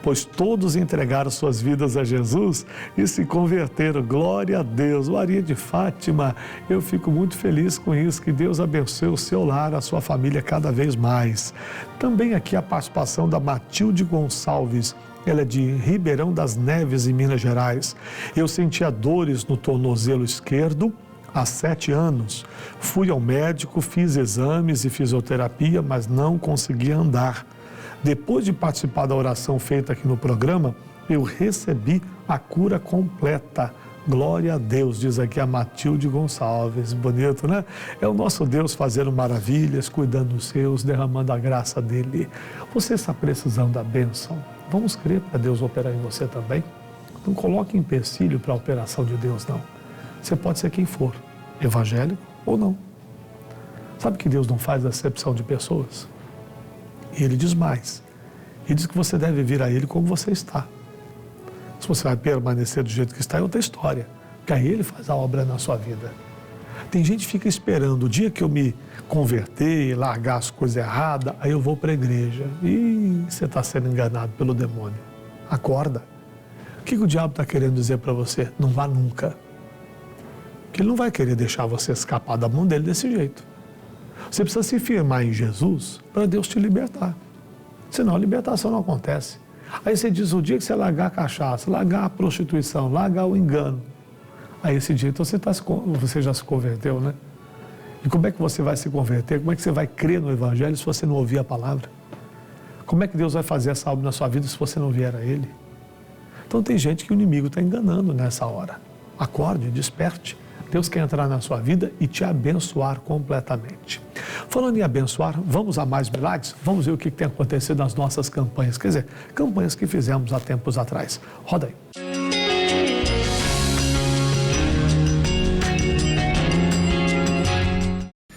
pois todos entregaram suas vidas a Jesus e se converteram. Glória a Deus. Maria de Fátima, eu fico muito feliz com isso, que Deus abençoe o seu lar, a sua família cada vez mais. Também aqui a participação da Matilde Gonçalves. Ela é de Ribeirão das Neves, em Minas Gerais. Eu sentia dores no tornozelo esquerdo há 7 anos. Fui ao médico, fiz exames e fisioterapia, mas não conseguia andar. Depois de participar da oração feita aqui no programa, eu recebi a cura completa. Glória a Deus, diz aqui a Matilde Gonçalves. Bonito, né? É o nosso Deus fazendo maravilhas, cuidando dos seus, derramando a graça dele. Você está precisando da bênção? Vamos crer para Deus operar em você também? Não coloque empecilho para a operação de Deus, não. Você pode ser quem for, evangélico ou não. Sabe que Deus não faz acepção de pessoas? E Ele diz mais. Ele diz que você deve vir a Ele como você está. Se você vai permanecer do jeito que está, é outra história. Porque aí Ele faz a obra na sua vida. Tem gente que fica esperando o dia que eu me converter, largar as coisas erradas, aí eu vou para a igreja. E você está sendo enganado pelo demônio. Acorda. O que o diabo está querendo dizer para você? Não vá nunca. Porque ele não vai querer deixar você escapar da mão dele desse jeito. Você precisa se firmar em Jesus para Deus te libertar. Senão a libertação não acontece. Aí você diz, o dia que você largar a cachaça, largar a prostituição, largar o engano, aí esse dia então você já se converteu, né? E como é que você vai se converter? Como é que você vai crer no Evangelho se você não ouvir a palavra? Como é que Deus vai fazer essa obra na sua vida se você não vier a Ele? Então tem gente que o inimigo está enganando nessa hora. Acorde, desperte. Deus quer entrar na sua vida e te abençoar completamente. Falando em abençoar, vamos a mais milagres? Vamos ver o que tem acontecido nas nossas campanhas. Quer dizer, campanhas que fizemos há tempos atrás. Roda aí.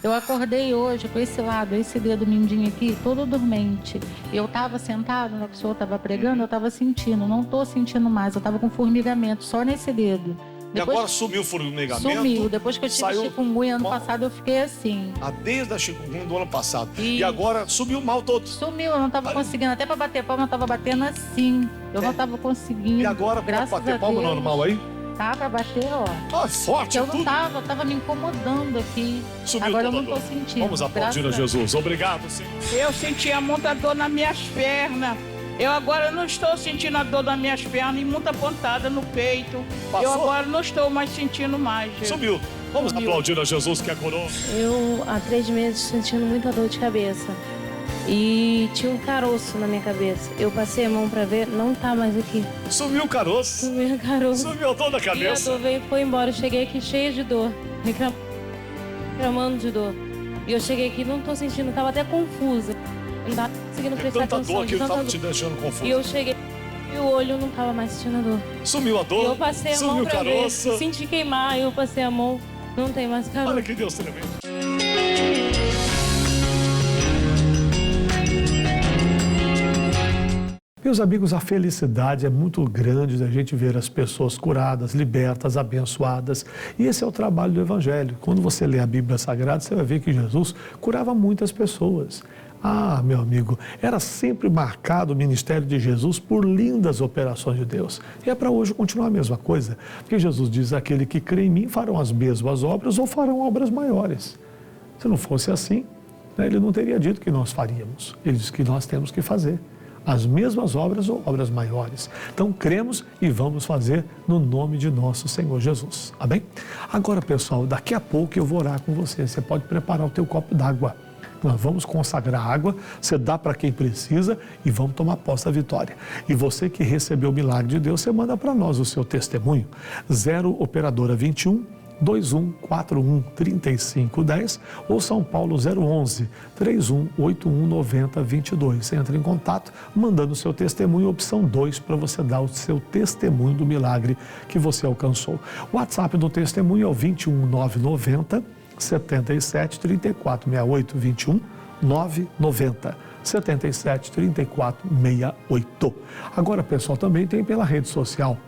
Eu acordei hoje com esse dedo mindinho aqui, todo dormente. Eu estava sentada, na hora que o senhor estava pregando, eu estava sentindo, não estou sentindo mais, eu estava com formigamento só nesse dedo. Depois, e agora sumiu o formigamento? Sumiu, depois que eu tive chikungunya ano passado, eu fiquei assim. Desde a chikungunya do ano passado. E agora sumiu o mal todo? Sumiu, eu não estava conseguindo, até para bater palma eu estava batendo assim, eu não estava conseguindo. E agora, para bater palma normal aí? Tá, pra bater, ó. Forte, eu não tava me incomodando aqui. Sumiu. Agora eu não tô sentindo. Vamos aplaudir a Jesus. Obrigado, Senhor. Eu sentia muita dor nas minhas pernas. Eu agora não estou sentindo a dor nas minhas pernas e muita pontada no peito. Passou? Eu agora não estou mais sentindo mais. Sumiu. Vamos aplaudir a Jesus que é coroa. Eu, há 3 meses, sentindo muita dor de cabeça. E tinha um caroço na minha cabeça. Eu passei a mão pra ver, não tá mais aqui. Sumiu o caroço? Sumiu o caroço. Sumiu toda a cabeça. E a dor veio e foi embora. Eu cheguei aqui cheia de dor, reclamando de dor. E eu cheguei aqui, não tô sentindo, tava até confusa. Não tava conseguindo prestar atenção. Tanta dor que tava te deixando confusa. E eu cheguei e o olho não tava mais sentindo a dor. Sumiu a dor? E eu passei a mão pra ver, senti queimar, eu passei a mão, não tem mais caroço. Olha que Deus tremendo. Meus amigos, a felicidade é muito grande da gente ver as pessoas curadas, libertas, abençoadas. E esse é o trabalho do Evangelho. Quando você lê a Bíblia Sagrada, você vai ver que Jesus curava muitas pessoas. Ah, meu amigo, era sempre marcado o ministério de Jesus por lindas operações de Deus. E é para hoje continuar a mesma coisa. Porque Jesus diz, aquele que crê em mim farão as mesmas obras ou farão obras maiores. Se não fosse assim, ele não teria dito que nós faríamos. Ele diz que nós temos que fazer as mesmas obras ou obras maiores. Então, cremos e vamos fazer no nome de nosso Senhor Jesus. Amém? Agora, pessoal, daqui a pouco eu vou orar com você. Você pode preparar o teu copo d'água. Nós vamos consagrar água, você dá para quem precisa e vamos tomar posse da vitória. E você que recebeu o milagre de Deus, você manda para nós o seu testemunho. 0 operadora 21 2141 3510 ou São Paulo 011 3181 9022. Você entra em contato mandando o seu testemunho, opção 2 para você dar o seu testemunho do milagre que você alcançou. O WhatsApp do testemunho é o 21990 77 34 68 21 990 77 34 68. Agora, pessoal, também tem pela rede social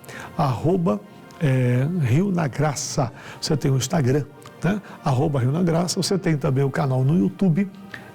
Rio na Graça. Você tem o Instagram, né? @Rio na Graça. Você tem também o canal no YouTube,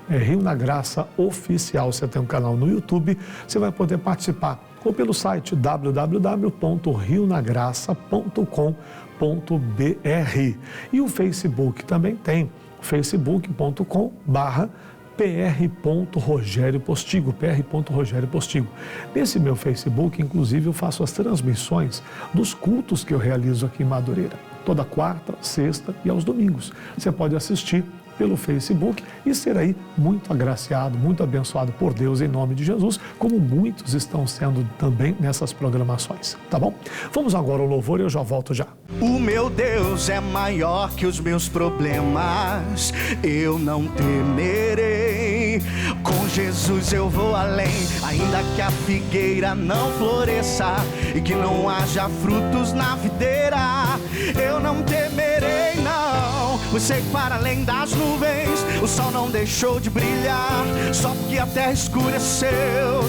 Rio na Graça Oficial. Você tem um canal no YouTube. Você vai poder participar ou pelo site www.rionagraça.com.br. E o Facebook também tem, facebook.com/PR.Rogério Postigo, PR.Rogério Postigo. Nesse meu Facebook, inclusive, eu faço as transmissões dos cultos que eu realizo aqui em Madureira, toda quarta, sexta e aos domingos. Você pode assistir pelo Facebook e ser aí muito agraciado, muito abençoado por Deus em nome de Jesus, como muitos estão sendo também nessas programações, tá bom? Vamos agora ao louvor e eu já volto já. O meu Deus é maior que os meus problemas, eu não temerei. mim. Com Jesus eu vou além, ainda que a figueira não floresça e que não haja frutos na videira, eu não temerei não. Pois sei que para além das nuvens o sol não deixou de brilhar, só porque a terra escureceu.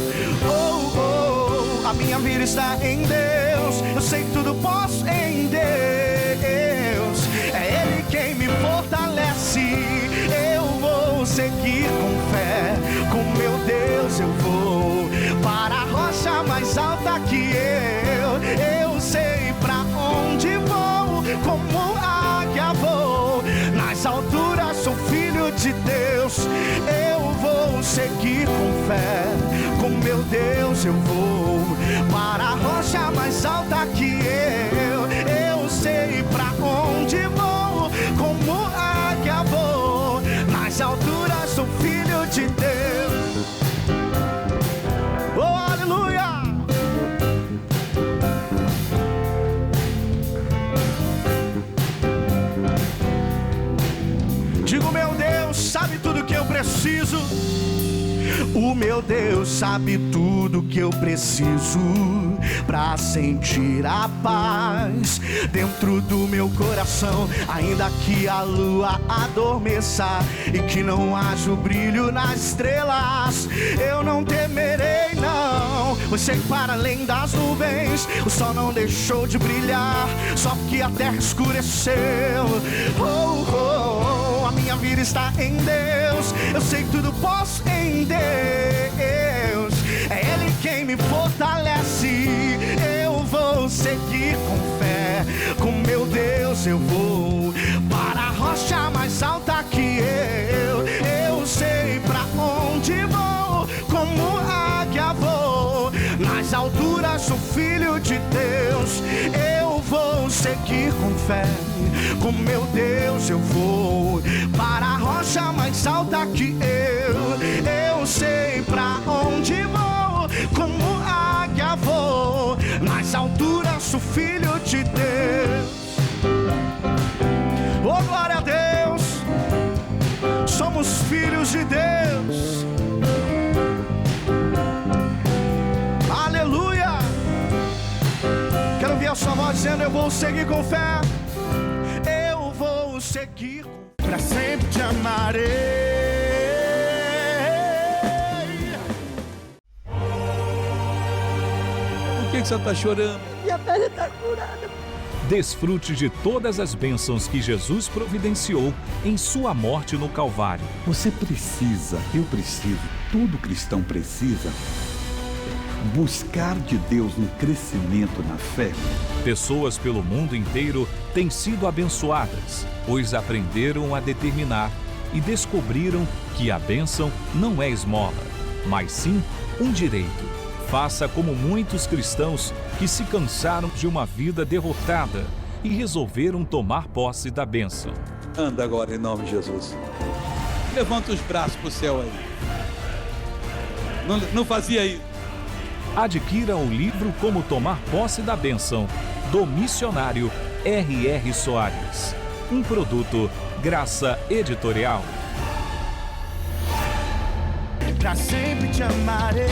Oh, oh, a minha vida está em Deus, eu sei que tudo posso em Deus. É Ele quem me fortalece, eu vou seguir com fé. Com meu Deus eu vou para a rocha mais alta que eu sei pra onde vou, como águia vou. Nas alturas sou filho de Deus, eu vou seguir com fé. Com meu Deus eu vou para a rocha mais alta que eu sei pra onde vou, como águia vou. Nas alturas sou filho de Deus. Oh, aleluia! Digo, meu Deus sabe tudo que eu preciso. O meu Deus sabe tudo que eu preciso pra sentir a paz dentro do meu coração. Ainda que a lua adormeça e que não haja o brilho nas estrelas, eu não temerei não. Pois sei que para além das nuvens o sol não deixou de brilhar, só porque a terra escureceu. Oh, oh, oh, a minha vida está em Deus, eu sei que tudo posso em Deus. É Ele quem me fortalece, eu vou seguir com fé. Com meu Deus eu vou para a rocha mais alta que eu sei pra onde vou, como águia vou. Nas alturas sou filho de Deus, eu vou seguir com fé. Com meu Deus eu vou para a rocha mais alta que eu sei pra onde vou, como águia vou. Nas alturas sou filho de Deus. Oh, glória a Deus, somos filhos de Deus. Aleluia. Quero ouvir a sua voz dizendo: eu vou seguir com fé, eu vou seguir pra sempre te amarei. Por que você está chorando? Minha pele está curada. Desfrute de todas as bênçãos que Jesus providenciou em sua morte no Calvário. Você precisa, eu preciso, todo cristão precisa buscar de Deus um crescimento na fé. Pessoas pelo mundo inteiro têm sido abençoadas, pois aprenderam a determinar e descobriram que a bênção não é esmola, mas sim um direito. Faça como muitos cristãos que se cansaram de uma vida derrotada e resolveram tomar posse da bênção. Anda agora em nome de Jesus. Levanta os braços para o céu aí. Não fazia isso. Adquira o livro Como Tomar Posse da Bênção, do missionário R.R. Soares. Um produto Graça Editorial. Pra sempre te amarei.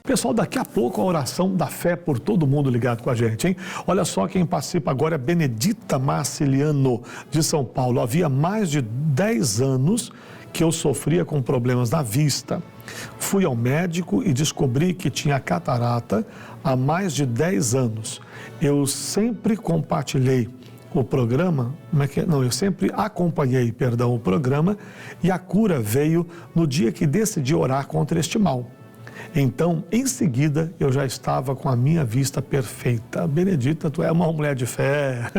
Pessoal, daqui a pouco a oração da fé por todo mundo ligado com a gente, hein? Olha só quem participa agora é Benedita Marciliano, de São Paulo. Havia mais de 10 anos que eu sofria com problemas na vista. Fui ao médico e descobri que tinha catarata há mais de 10 anos. Eu sempre compartilhei o programa, eu sempre acompanhei, o programa, e a cura veio no dia que decidi orar contra este mal. Então, em seguida, eu já estava com a minha vista perfeita. Benedita, tu é uma mulher de fé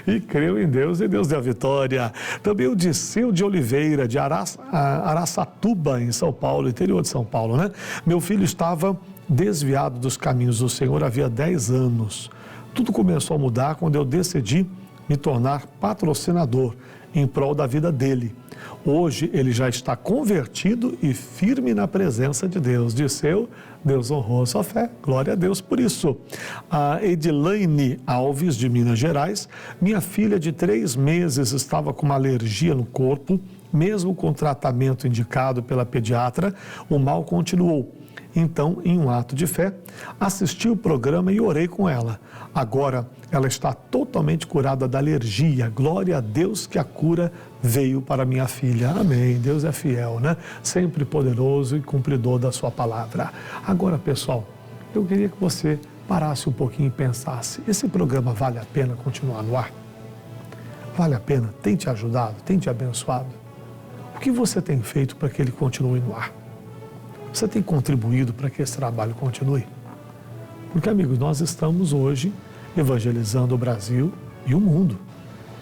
e creu em Deus e Deus deu a vitória. Também o Disseu de Oliveira, de Araçatuba, em São Paulo, interior de São Paulo, né? Meu filho estava desviado dos caminhos do Senhor havia 10 anos. Tudo começou a mudar quando eu decidi me tornar patrocinador em prol da vida dele. Hoje ele já está convertido e firme na presença de Deus. Disseu, Deus honrou a sua fé. Glória a Deus por isso. A Edilaine Alves, de Minas Gerais. Minha filha de 3 meses estava com uma alergia no corpo. Mesmo com o tratamento indicado pela pediatra, o mal continuou. Então, em um ato de fé, assisti o programa e orei com ela. Agora, ela está totalmente curada da alergia. Glória a Deus que a cura veio para minha filha. Amém. Deus é fiel, né? Sempre poderoso e cumpridor da sua palavra. Agora, pessoal, eu queria que você parasse um pouquinho e pensasse, esse programa vale a pena continuar no ar? Vale a pena? Tem te ajudado? Tem te abençoado? O que você tem feito para que ele continue no ar? Você tem contribuído para que esse trabalho continue? Porque, amigos, nós estamos hoje evangelizando o Brasil e o mundo.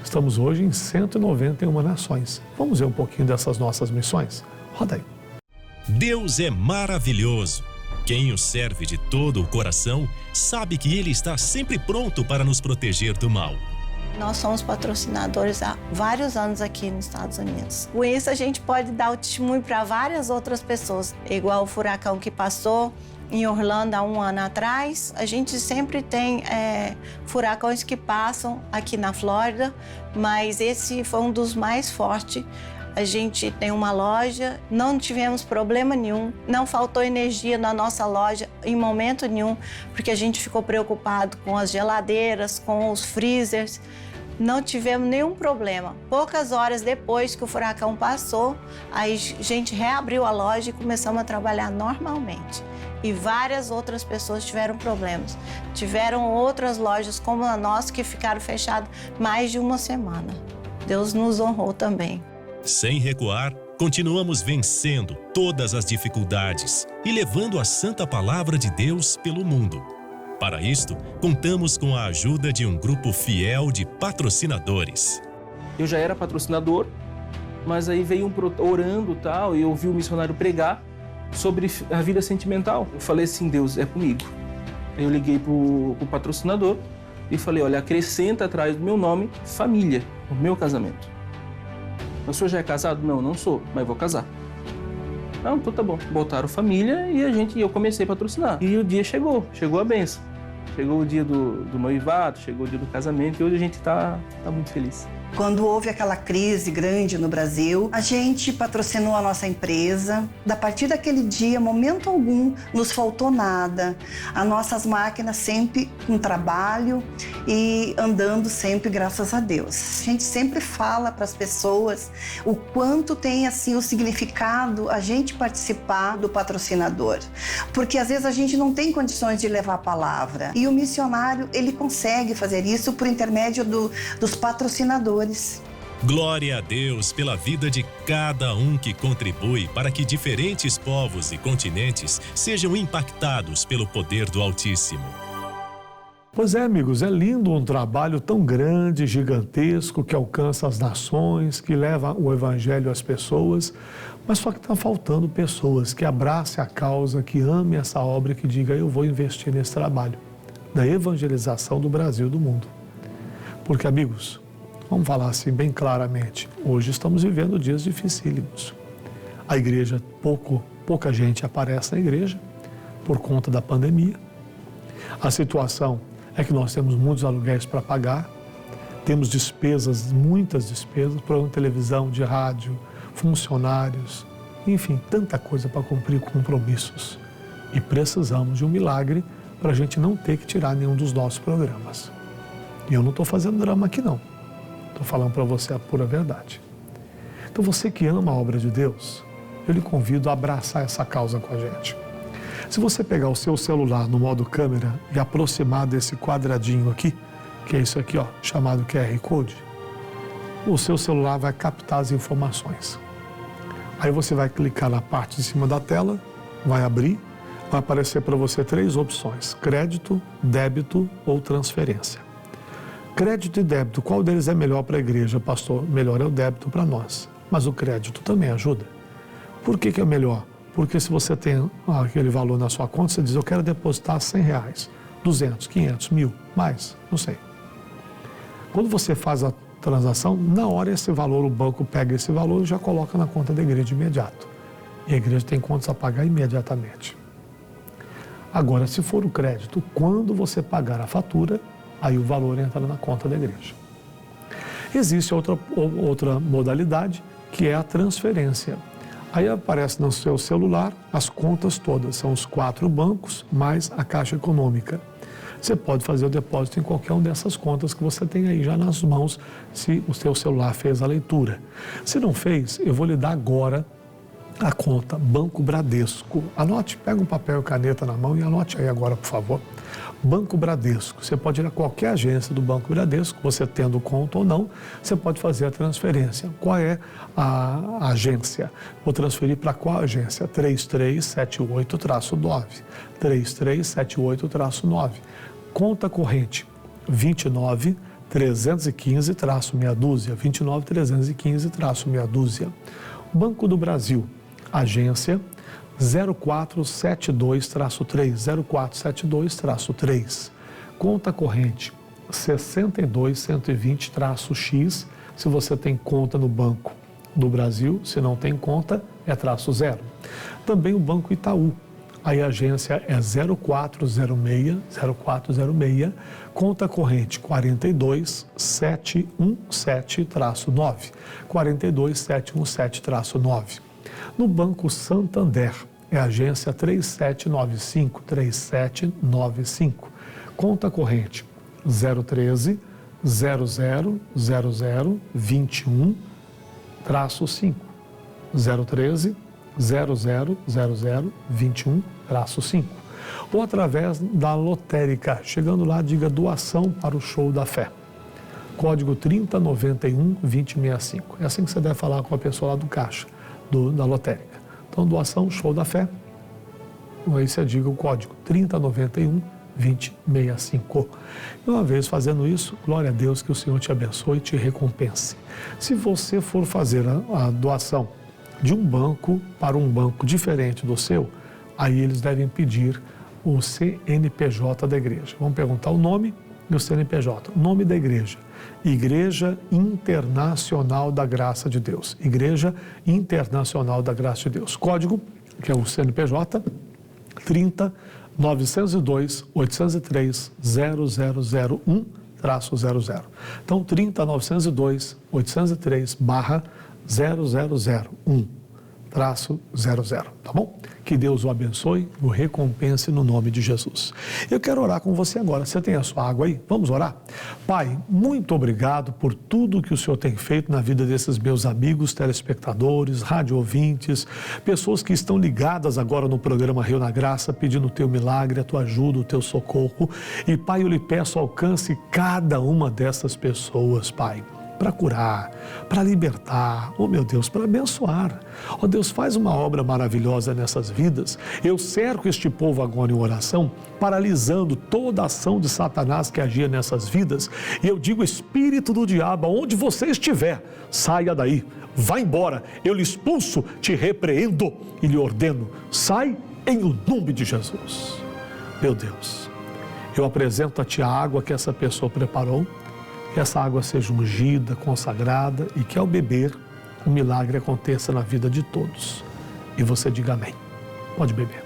Estamos hoje em 191 nações. Vamos ver um pouquinho dessas nossas missões? Roda aí. Deus é maravilhoso. Quem o serve de todo o coração sabe que Ele está sempre pronto para nos proteger do mal. Nós somos patrocinadores há vários anos aqui nos Estados Unidos. Com isso, a gente pode dar o testemunho para várias outras pessoas. Igual o furacão que passou em Orlando há um ano atrás. A gente sempre tem furacões que passam aqui na Flórida, mas esse foi um dos mais fortes. A gente tem uma loja, não tivemos problema nenhum, não faltou energia na nossa loja em momento nenhum, porque a gente ficou preocupado com as geladeiras, com os freezers. Não tivemos nenhum problema. Poucas horas depois que o furacão passou, aí a gente reabriu a loja e começamos a trabalhar normalmente. E várias outras pessoas tiveram problemas. Tiveram outras lojas como a nossa que ficaram fechadas mais de uma semana. Deus nos honrou também. Sem recuar, continuamos vencendo todas as dificuldades e levando a santa palavra de Deus pelo mundo. Para isto, contamos com a ajuda de um grupo fiel de patrocinadores. Eu já era patrocinador, mas aí veio orando tal, e eu ouvi o missionário pregar sobre a vida sentimental. Eu falei assim, Deus, é comigo. Aí eu liguei pro patrocinador e falei, olha, acrescenta atrás do meu nome família, o meu casamento. O senhor já é casado? Não, não sou, mas vou casar. Não, então tá bom. Botaram família e eu comecei a patrocinar. E o dia chegou a bênção. Chegou o dia do noivado, chegou o dia do casamento e hoje a gente tá muito feliz. Quando houve aquela crise grande no Brasil, a gente patrocinou a nossa empresa. A partir daquele dia, momento algum, nos faltou nada. As nossas máquinas sempre com trabalho e andando sempre, graças a Deus. A gente sempre fala para as pessoas o quanto tem assim o significado a gente participar do patrocinador. Porque às vezes a gente não tem condições de levar a palavra. E o missionário, ele consegue fazer isso por intermédio dos patrocinadores. Glória a Deus pela vida de cada um que contribui para que diferentes povos e continentes sejam impactados pelo poder do Altíssimo. Pois é, amigos, é lindo um trabalho tão grande, gigantesco, que alcança as nações, que leva o evangelho às pessoas, mas só que está faltando pessoas que abracem a causa, que amem essa obra e que digam, eu vou investir nesse trabalho da evangelização do Brasil e do mundo. Porque, amigos, vamos falar assim bem claramente, hoje estamos vivendo dias dificílimos. A igreja, pouca gente aparece na igreja por conta da pandemia. A situação é que nós temos muitos aluguéis para pagar, temos despesas, muitas despesas, programa de televisão, de rádio, funcionários, enfim, tanta coisa para cumprir compromissos. E precisamos de um milagre para a gente não ter que tirar nenhum dos nossos programas. E eu não estou fazendo drama aqui não. Estou falando para você a pura verdade. Então você que ama a obra de Deus, eu lhe convido a abraçar essa causa com a gente. Se você pegar o seu celular no modo câmera e aproximar desse quadradinho aqui, que é isso aqui, ó, chamado QR Code, o seu celular vai captar as informações. Aí você vai clicar na parte de cima da tela, vai abrir, vai aparecer para você 3 opções: crédito, débito ou transferência. Crédito e débito, qual deles é melhor para a igreja, pastor? Melhor é o débito para nós, mas o crédito também ajuda. Por que é melhor? Porque se você tem aquele valor na sua conta, você diz, eu quero depositar R$100, 200, 500, 1.000, mais, não sei. Quando você faz transação, na hora esse valor, o banco pega esse valor e já coloca na conta da igreja de imediato. E a igreja tem contas a pagar imediatamente. Agora, se for o crédito, quando você pagar a fatura, aí o valor entra na conta da igreja. Existe outra modalidade, que é a transferência. Aí aparece no seu celular as contas todas, são os 4 bancos mais a Caixa Econômica. Você pode fazer o depósito em qualquer uma dessas contas que você tem aí já nas mãos, se o seu celular fez a leitura. Se não fez, eu vou lhe dar agora a conta Banco Bradesco. Anote, pega um papel e caneta na mão e anote aí agora, por favor. Banco Bradesco. Você pode ir a qualquer agência do Banco Bradesco, você tendo conta ou não, você pode fazer a transferência. Qual é a agência? Vou transferir para qual agência? 3378-9. 3378-9. Conta corrente 29.315-meia dúzia. 29.315-meia dúzia. Banco do Brasil, agência 0472-3, 0472-3. Conta corrente 62120-X, se você tem conta no Banco do Brasil, se não tem conta, é -0. Também o Banco Itaú, aí a agência é 0406, conta corrente 42717-9, 42717-9. No Banco Santander, é a agência 3795, conta corrente 013 0000 21-5, 013 0000 21-5, ou através da lotérica. Chegando lá, diga doação para o Show da Fé. Código 3091-2065. É assim que você deve falar com a pessoa lá do caixa, da lotérica. Então, doação Show da Fé. Aí você diga o código 3091-2065. E uma vez fazendo isso, glória a Deus, que o Senhor te abençoe e te recompense. Se você for fazer a doação de um banco para um banco diferente do seu, aí eles devem pedir o CNPJ da igreja. Vamos perguntar o nome e o CNPJ. O nome da igreja: Igreja Internacional da Graça de Deus. Igreja Internacional da Graça de Deus. Código, que é o CNPJ, 30.902-803-0001-00. Então, 30.902-803-0001-00, tá bom? Que Deus o abençoe, o recompense no nome de Jesus. Eu quero orar com você agora. Você tem a sua água aí? Vamos orar? Pai, muito obrigado por tudo que o Senhor tem feito na vida desses meus amigos, telespectadores, rádio ouvintes, pessoas que estão ligadas agora no programa Rio na Graça, pedindo o teu milagre, a tua ajuda, o teu socorro. E, Pai, eu lhe peço, alcance cada uma dessas pessoas, Pai, para curar, para libertar, oh meu Deus, para abençoar. Oh Deus, faz uma obra maravilhosa nessas vidas. Eu cerco este povo agora em oração, paralisando toda a ação de Satanás que agia nessas vidas. E eu digo, espírito do diabo, onde você estiver, saia daí, vá embora. Eu lhe expulso, te repreendo e lhe ordeno, sai em o nome de Jesus. Meu Deus, eu apresento a Ti a água que essa pessoa preparou. Que essa água seja ungida, consagrada e que ao beber o milagre aconteça na vida de todos. E você diga amém. Pode beber.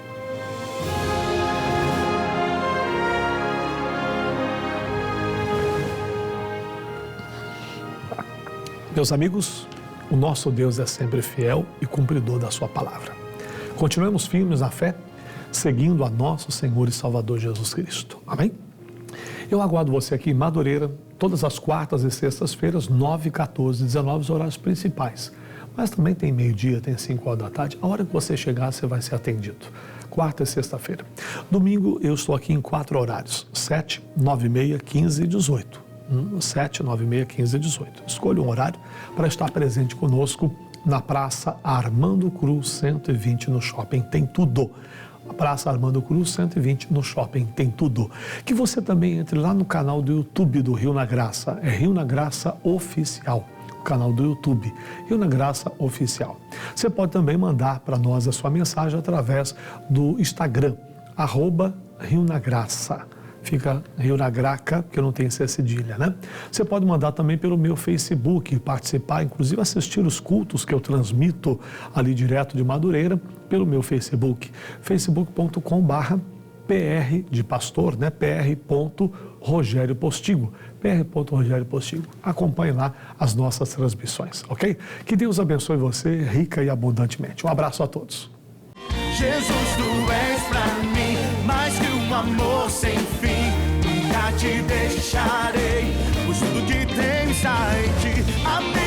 Meus amigos, o nosso Deus é sempre fiel e cumpridor da sua palavra. Continuemos firmes na fé, seguindo a nosso Senhor e Salvador Jesus Cristo. Amém? Eu aguardo você aqui em Madureira, todas as quartas e sextas-feiras, 9, 14, 19, os horários principais. Mas também tem meio-dia, tem 5 horas da tarde. A hora que você chegar, você vai ser atendido. Quarta e sexta-feira. Domingo, eu estou aqui em 4 horários. 7, 9 e meia, 15 e 18. 7, 9 e meia, 15 e 18. Escolha um horário para estar presente conosco na Praça Armando Cruz 120, no Shopping Tem Tudo. A Praça Armando Cruz 120, no Shopping Tem Tudo. Que você também entre lá no canal do YouTube do Rio na Graça. É Rio na Graça Oficial. O canal do YouTube, Rio na Graça Oficial. Você pode também mandar para nós a sua mensagem através do Instagram, @Rio na Graça. fica Rio na Graca, porque não tem essa cedilha, né? Você pode mandar também pelo meu Facebook, participar, inclusive assistir os cultos que eu transmito ali direto de Madureira, pelo meu Facebook, facebook.com/PR de pastor, né? PR.Rogério Postigo. PR.Rogério Postigo. Acompanhe lá as nossas transmissões, ok? Que Deus abençoe você rica e abundantemente. Um abraço a todos. Jesus, tu és pra mim mais que um amor sem fim. Nunca te deixarei, pois tudo que tens a ti. Amém.